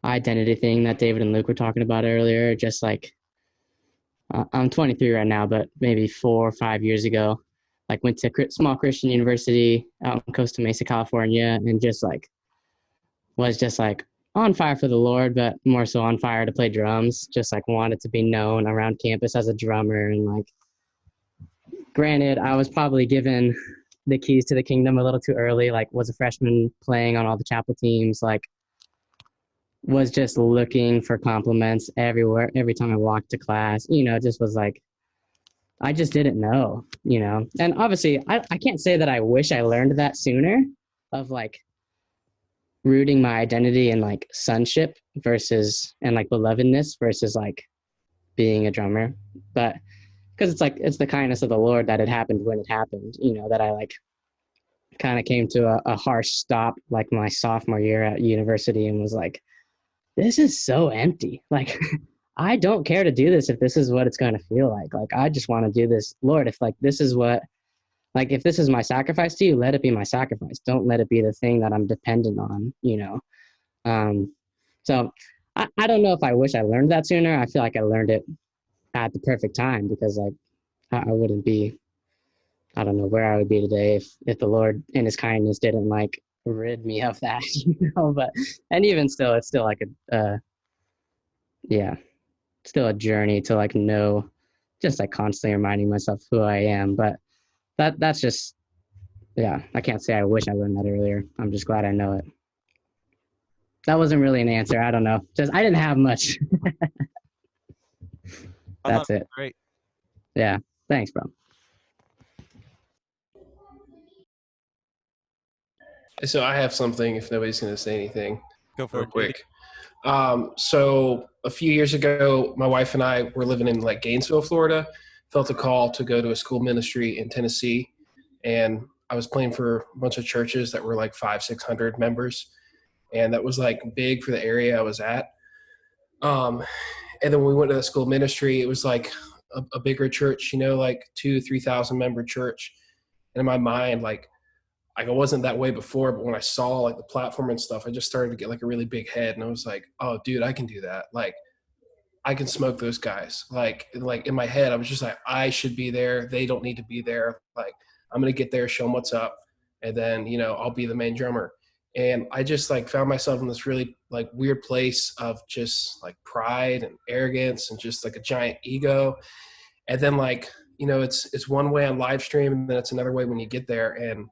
identity thing that David and Luke were talking about earlier. Just like I'm 23 right now, but maybe 4 or 5 years ago, like went to small Christian university out in Costa Mesa, California, and just like was just like on fire for the Lord, but more so on fire to play drums. Just like wanted to be known around campus as a drummer. And like, granted, I was probably given the keys to the kingdom a little too early. Like, was a freshman playing on all the chapel teams. Like, was just looking for compliments everywhere. Every time I walked to class, just was like, I just didn't know, And obviously, I can't say that I wish I learned that sooner, of like rooting my identity in like sonship and like belovedness versus like being a drummer. But because it's like, it's the kindness of the Lord that it happened when it happened, that I like kind of came to a harsh stop like my sophomore year at university and was like, this is so empty. Like, I don't care to do this if this is what it's going to feel like. Like, I just want to do this. Lord, if like this is what, like, if this is my sacrifice to you, let it be my sacrifice. Don't let it be the thing that I'm dependent on, So I don't know if I wish I learned that sooner. I feel like I learned it at the perfect time, because like I wouldn't be, I don't know where I would be today if the Lord in his kindness didn't like rid me of that, but, and even still, it's still like still a journey to like know, just like constantly reminding myself who I am. But that's just, I can't say I wish I learned that earlier. I'm just glad I know it. That wasn't really an answer. I don't know. Just, I didn't have much. That's it. Great. Yeah. Thanks, bro. So I have something, if nobody's going to say anything. Go for real it, quick. So a few years ago, my wife and I were living in like Gainesville, Florida, felt a call to go to a school ministry in Tennessee. And I was playing for a bunch of churches that were like 500-600 members. And that was like big for the area I was at. And then when we went to the school ministry, it was like a bigger church, like 2,000-3,000 member church. And in my mind, like I wasn't that way before, but when I saw like the platform and stuff, I just started to get like a really big head, and I was like, oh dude, I can do that. Like I can smoke those guys. Like in my head, I was just like, I should be there. They don't need to be there. Like I'm going to get there, show them what's up. And then, I'll be the main drummer. And I just like found myself in this really like weird place of just like pride and arrogance and just like a giant ego. And then like, you know, it's one way on live stream, and then it's another way when you get there. And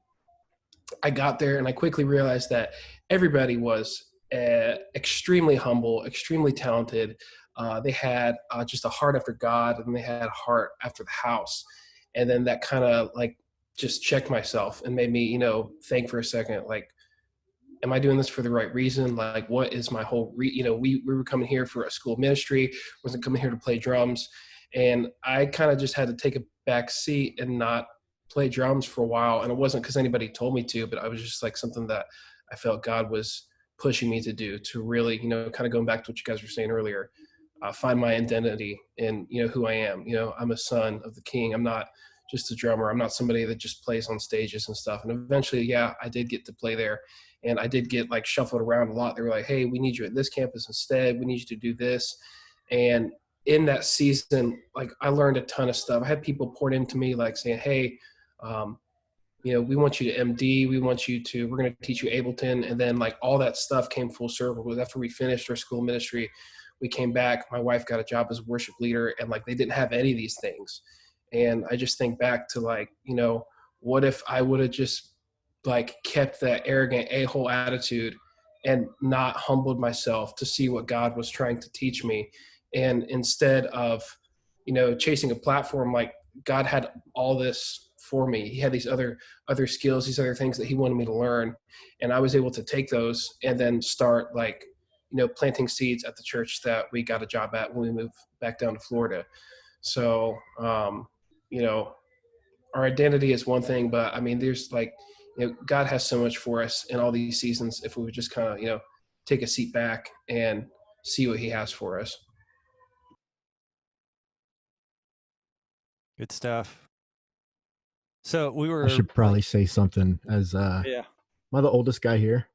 I got there and I quickly realized that everybody was extremely humble, extremely talented. They had just a heart after God, and they had a heart after the house. And then that kind of like just checked myself and made me, you know, think for a second, like, am I doing this for the right reason? Like, what is my whole, you know, we were coming here for a school ministry, wasn't coming here to play drums. And I kind of just had to take a back seat and not play drums for a while. And it wasn't because anybody told me to, but I was just like something that I felt God was pushing me to do, to really, you know, kind of going back to what you guys were saying earlier, find my identity in, you know, who I am. You know, I'm a son of the King. I'm not just a drummer. I'm not somebody that just plays on stages and stuff. And eventually, yeah, I did get to play there. And I did get like shuffled around a lot. They were like, hey, we need you at this campus instead. We need you to do this. And in that season, like I learned a ton of stuff. I had people poured into me like saying, hey, you know, we want you to MD. We want you to, we're going to teach you Ableton. And then like all that stuff came full circle. Because after we finished our school ministry, we came back, my wife got a job as a worship leader, and like they didn't have any of these things. And I just think back to like, you know, what if I would have just like kept that arrogant a-hole attitude and not humbled myself to see what God was trying to teach me. And instead of, you know, chasing a platform, like God had all this for me. He had these other skills, these other things that he wanted me to learn. And I was able to take those and then start like, you know, planting seeds at the church that we got a job at when we moved back down to Florida. So, you know, our identity is one thing, but I mean, there's like, you know, God has so much for us in all these seasons if we would just kind of, you know, take a seat back and see what he has for us. Good stuff. So I should probably say something as yeah. Am I the oldest guy here?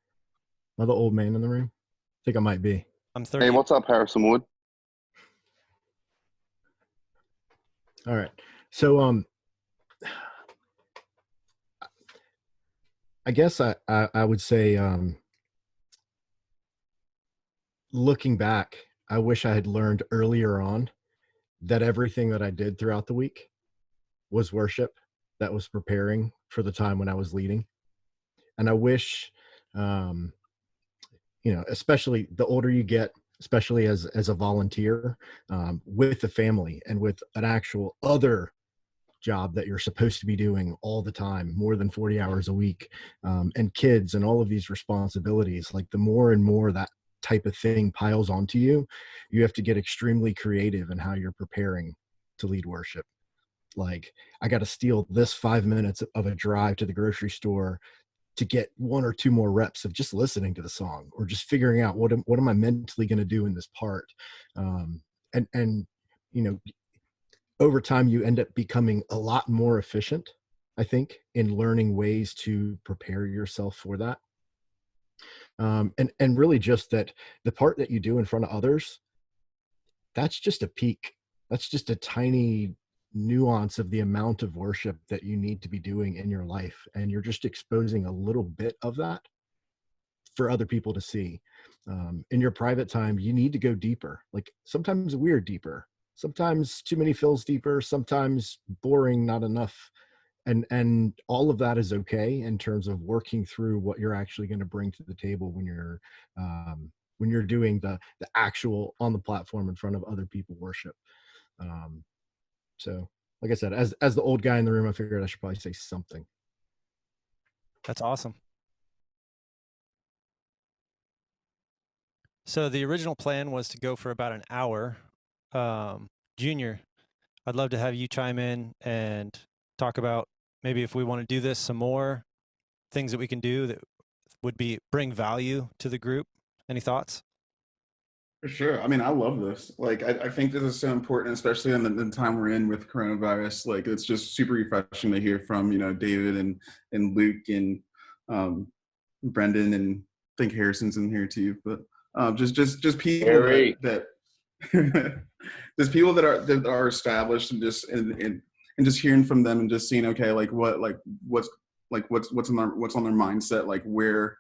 Am I the old man in the room? I think I might be. I'm 30. Hey, what's up, Harrison Wood? All right. So I guess I would say looking back, I wish I had learned earlier on that everything that I did throughout the week was worship that was preparing for the time when I was leading. And I wish, you know, especially the older you get, especially as a volunteer, with the family and with an actual other job that you're supposed to be doing all the time, more than 40 hours a week, and kids and all of these responsibilities, like the more and more that type of thing piles onto you, you have to get extremely creative in how you're preparing to lead worship. Like, I got to steal this 5 minutes of a drive to the grocery store to get 1 or 2 more reps of just listening to the song, or just figuring out what am I mentally going to do in this part. And, you know, over time you end up becoming a lot more efficient, I think, in learning ways to prepare yourself for that. And really just that the part that you do in front of others, that's just a peak. That's just a tiny nuance of the amount of worship that you need to be doing in your life. And you're just exposing a little bit of that for other people to see. In your private time, you need to go deeper. Like sometimes we're deeper, sometimes too many fills deeper, sometimes boring, not enough. And all of that is okay in terms of working through what you're actually going to bring to the table when you're doing the actual on the platform in front of other people worship. So like I said, as the old guy in the room, I figured I should probably say something. That's awesome. So the original plan was to go for about an hour. Junior, I'd love to have you chime in and talk about maybe if we want to do this some more, things that we can do that would bring value to the group. Any thoughts? For sure. I mean, I love this. Like, I think this is so important, especially in the time we're in with coronavirus. Like, it's just super refreshing to hear from, you know, David and Luke and Brendan, and I think Harrison's in here too. But just people that just people that are established, and just and just hearing from them and just seeing, okay, like what's on their mindset, like where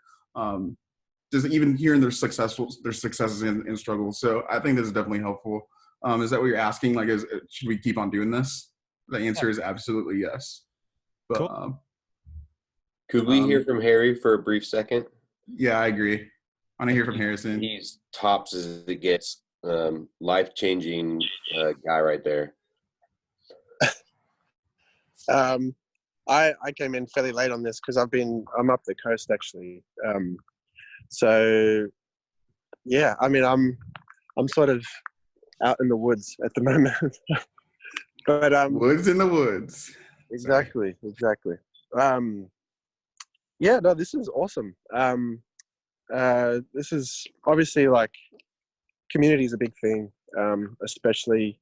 Just even hearing their successes and struggles. So I think this is definitely helpful. Is that what you're asking? Like, should we keep on doing this? The answer is absolutely yes. But cool. Could we hear from Harry for a brief second? Yeah, I agree. I want to hear from Harrison. He's tops as it gets. Life-changing guy right there. I came in fairly late on this because I'm up the coast actually. So yeah, I mean I'm sort of out in the woods at the moment. But woods in the woods. Exactly. Yeah, no, this is awesome. This is obviously like community is a big thing, especially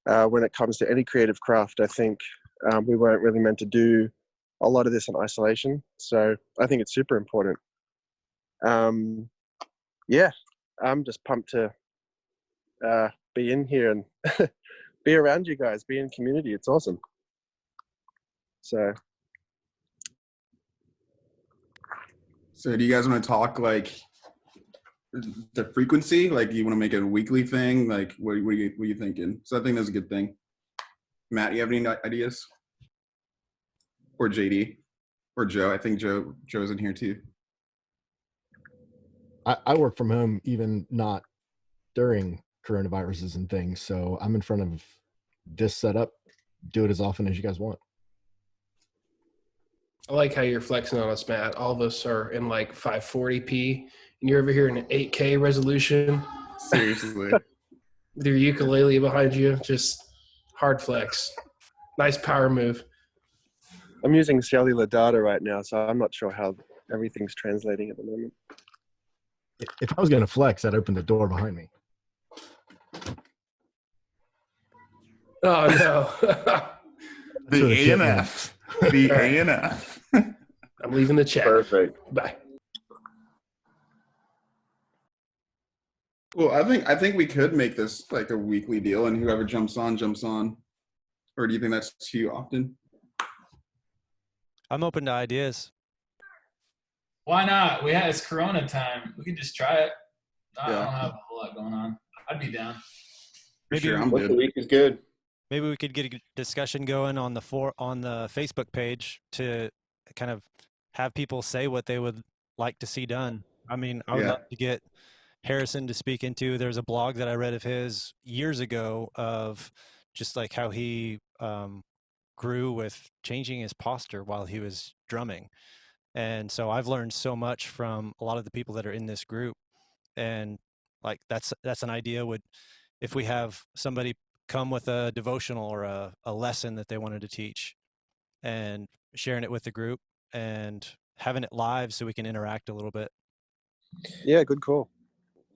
when it comes to any creative craft. I think we weren't really meant to do a lot of this in isolation, so I think it's super important. Yeah, I'm just pumped to be in here and be around you guys, be in community. It's awesome. So do you guys want to talk like the frequency? Like, do you want to make it a weekly thing? Like, what are you thinking? So I think that's a good thing. Matt, you have any ideas? Or JD? Or Joe? I think Joe's in here too. I work from home, even not during coronaviruses and things. So I'm in front of this setup. Do it as often as you guys want. I like how you're flexing on us, Matt. All of us are in like 540p, and you're over here in an 8K resolution. Seriously. With your ukulele behind you, just hard flex. Nice power move. I'm using cellular data right now, so I'm not sure how everything's translating at the moment. If I was going to flex, I'd open the door behind me. Oh, no. The ANF. The ANF. I'm leaving the chat. Perfect. Bye. Well, I think we could make this like a weekly deal, and whoever jumps on. Or do you think that's too often? I'm open to ideas. Why not? It's Corona time. We could just try it. I Yeah. don't have a whole lot going on. I'd be down. For sure, I'm Once good. a week is good. Maybe we could get a discussion going on the Facebook page to kind of have people say what they would like to see done. I mean, I would love to get Harrison to speak into. There's a blog that I read of his years ago of just like how he grew with changing his posture while he was drumming. And so I've learned so much from a lot of the people that are in this group. And like that's an idea. If we have somebody come with a devotional or a lesson that they wanted to teach and sharing it with the group and having it live so we can interact a little bit. Yeah, good call.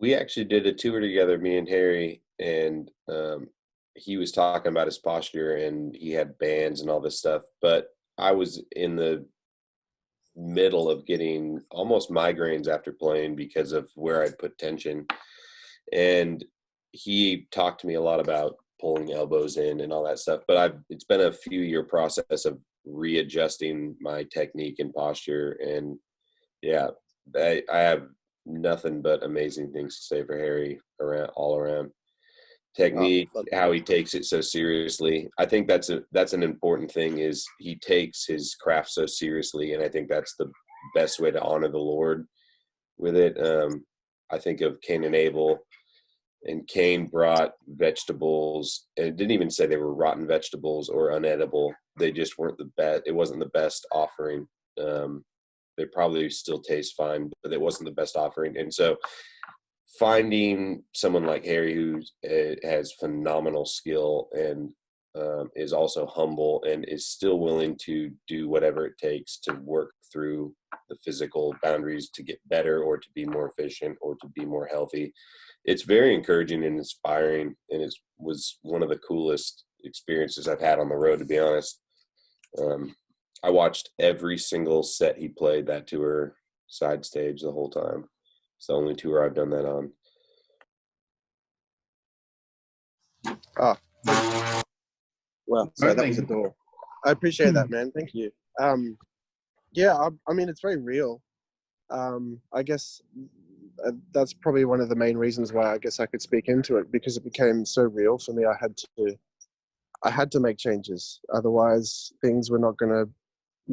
We actually did a tour together, me and Harry, and he was talking about his posture and he had bands and all this stuff, but I was in the middle of getting almost migraines after playing because of where I'd put tension. And he talked to me a lot about pulling elbows in and all that stuff, but it's been a few year process of readjusting my technique and posture. And yeah, I have nothing but amazing things to say for Harry all around. Technique, how he takes it so seriously. I think that's an important thing, is he takes his craft so seriously, and I think that's the best way to honor the Lord with it. I think of Cain and Abel, and Cain brought vegetables, and it didn't even say they were rotten vegetables or unedible. They just weren't the best. It wasn't the best offering. They probably still taste fine, but it wasn't the best offering. And so finding someone like Harry who has phenomenal skill and is also humble and is still willing to do whatever it takes to work through the physical boundaries to get better or to be more efficient or to be more healthy. It's very encouraging and inspiring, and it was one of the coolest experiences I've had on the road, to be honest. I watched every single set he played that tour side stage the whole time. It's the only tour I've done that on. Oh, well, so that was a door. I appreciate that, man. Thank you. Yeah, I mean, it's very real. I guess that's probably one of the main reasons why I guess I could speak into it, because it became so real for me. I had to make changes, otherwise things were not going to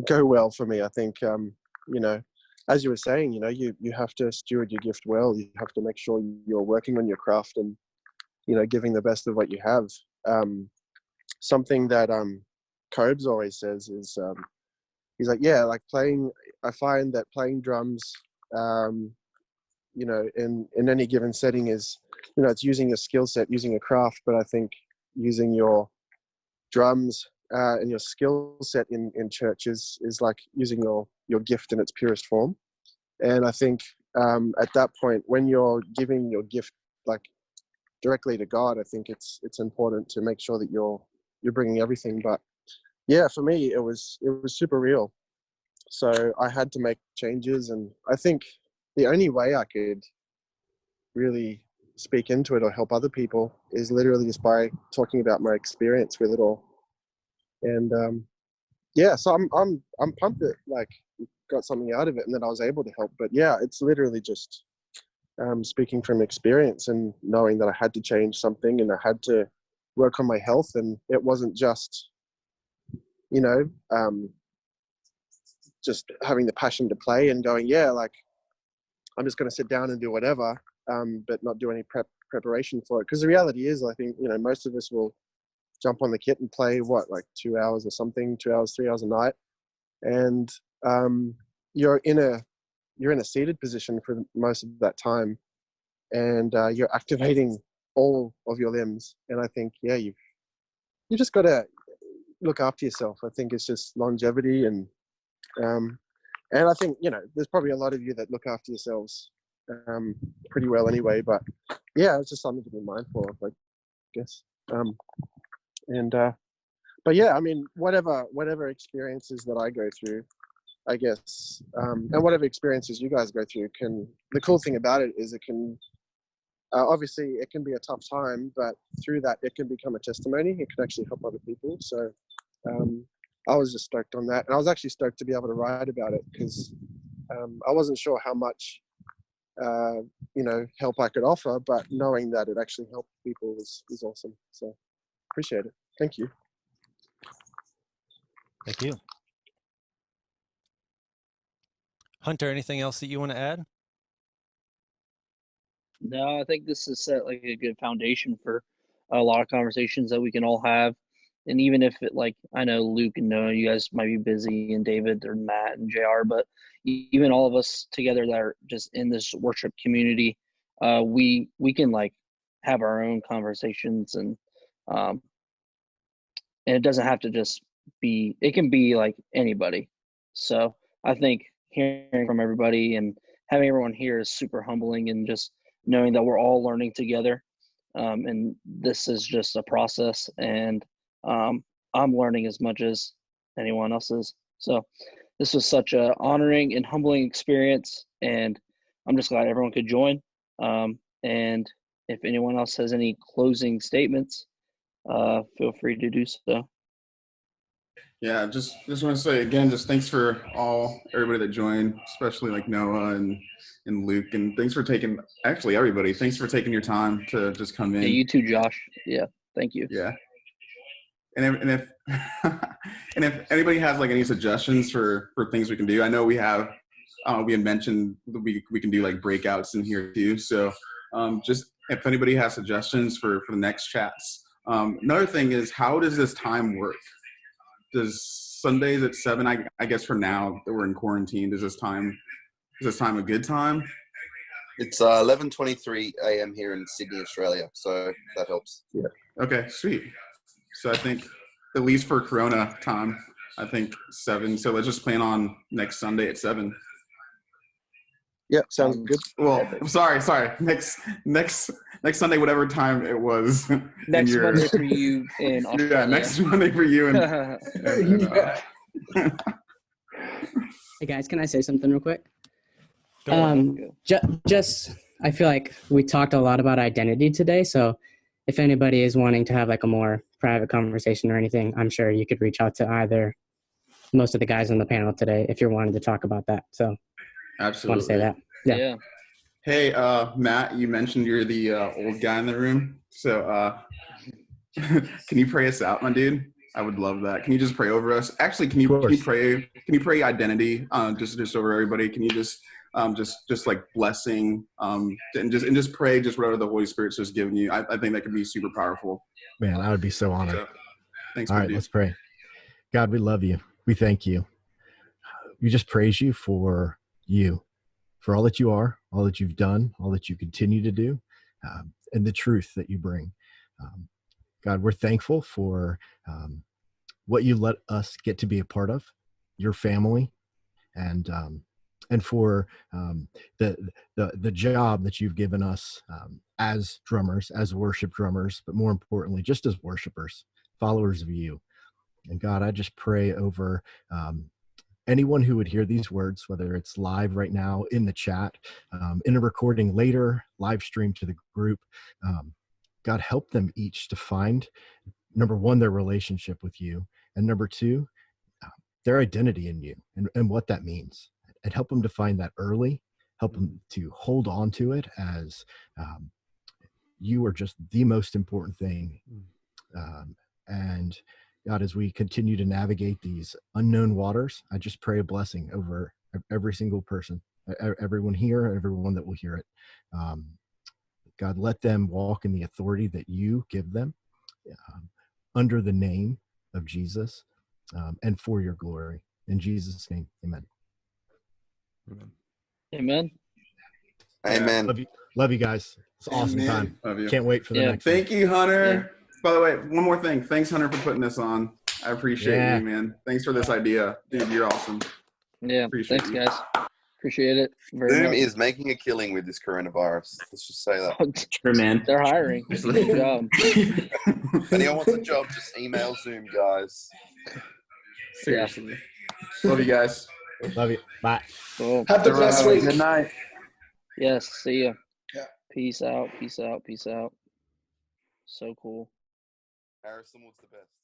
go well for me. I think, you know, as you were saying, you know, you have to steward your gift well. You have to make sure you're working on your craft and, you know, giving the best of what you have. Something that Cobes always says is, he's like, yeah, like I find that playing drums, you know, in any given setting is, you know, it's using your skill set, using a craft, but I think using your drums and your skill set in church is like using your gift in its purest form. And I think at that point, when you're giving your gift like directly to God, I think it's important to make sure that you're bringing everything. But yeah, for me, it was super real. So I had to make changes, and I think the only way I could really speak into it or help other people is literally just by talking about my experience with it all. And yeah, so I'm pumped that like got something out of it and that I was able to help. But yeah, it's literally just speaking from experience and knowing that I had to change something and I had to work on my health. And it wasn't just, you know, just having the passion to play and going, yeah, like I'm just going to sit down and do whatever, but not do any preparation for it. Because the reality is, I think, you know, most of us will jump on the kit and play like 2 hours or something, 2 hours, 3 hours a night, and you're in a seated position for most of that time, and you're activating all of your limbs. And I think, yeah, you just got to look after yourself. I think it's just longevity, and I think, you know, there's probably a lot of you that look after yourselves pretty well anyway. But yeah, it's just something to be mindful of, I guess. But yeah, I mean, whatever experiences that I go through, I guess, and whatever experiences you guys go through, the cool thing about it is it can, obviously it can be a tough time, but through that it can become a testimony. It can actually help other people. So I was just stoked on that. And I was actually stoked to be able to write about it, because I wasn't sure how much, you know, help I could offer, but knowing that it actually helped people was awesome. So appreciate it. Thank you. Thank you. Hunter, anything else that you want to add? No, I think this has set like a good foundation for a lot of conversations that we can all have. And even if it, like, I know Luke and Noah, you guys might be busy, and David or Matt and JR, but even all of us together that are just in this worship community, we can like have our own conversations, and it doesn't have to just be, it can be like anybody. So I think hearing from everybody and having everyone here is super humbling, and just knowing that we're all learning together. And this is just a process, and I'm learning as much as anyone else is. So this was such a honoring and humbling experience, and I'm just glad everyone could join. And if anyone else has any closing statements, feel free to do so. Yeah, just want to say again, just thanks for everybody that joined, especially like Noah and Luke, and thanks for taking, actually everybody, thanks for taking your time to just come in. Yeah, you too, Josh. Yeah, thank you. Yeah. And if and if anybody has like any suggestions for things we can do, I know we had mentioned we can do like breakouts in here too. So just if anybody has suggestions for the next chats. Another thing is, how does this time work? Does Sundays at 7? I guess for now that we're in quarantine, is this time a good time? It's 11:23 a.m. here in Sydney, Australia, so that helps. Yeah. Okay, sweet. So I think, at least for Corona time, I think 7. So let's just plan on next Sunday at 7. Yeah, sounds good. Well, sorry. Next Sunday, whatever time it was. Next Monday for you in Australia. Yeah, next Monday for you. Hey guys, can I say something real quick? Just I feel like we talked a lot about identity today, so if anybody is wanting to have like a more private conversation or anything, I'm sure you could reach out to either most of the guys on the panel today if you're wanting to talk about that. So Absolutely. Want to say that? Yeah. Hey, Matt, you mentioned you're the old guy in the room. So can you pray us out, my dude? I would love that. Can you just pray over us? Actually, can you pray identity just over everybody? Can you just like blessing and just pray just whatever the Holy Spirit's just giving you? I think that could be super powerful. Man, I would be so honored. So, thanks. All right, let's pray. God, we love you. We thank you. We just praise you, for all that you are, all that you've done, all that you continue to do, and the truth that you bring. God, we're thankful for what you let us get to be a part of, your family, and for the job that you've given us as drummers, as worship drummers, but more importantly, just as worshipers, followers of you. And God, I just pray over anyone who would hear these words, whether it's live right now in the chat, in a recording later, live stream to the group. God, help them each to find, number one, their relationship with you, and number two, their identity in you and what that means. And help them to find that early, help them to hold on to it as you are just the most important thing. And God, as we continue to navigate these unknown waters, I just pray a blessing over every single person, everyone here, everyone that will hear it. God, let them walk in the authority that you give them under the name of Jesus and for your glory. In Jesus' name, amen. Amen. Amen. Love you guys. It's an awesome time. Love you. Can't wait for the next one. Thank you, Hunter. By the way, one more thing. Thanks, Hunter, for putting this on. I appreciate you, man. Thanks for this idea. Dude, you're awesome. Yeah. Thanks, guys. Appreciate it very Zoom much. is making a killing with this coronavirus. Let's just say that. True, man. They're hiring. Good job. If anyone wants a job, just email Zoom, guys. Seriously. Love you guys. Love you. Bye. Cool. Have the best week. Good night. Yes. See ya. Yeah. Peace out. Peace out. Peace out. So cool. Harrison was the best.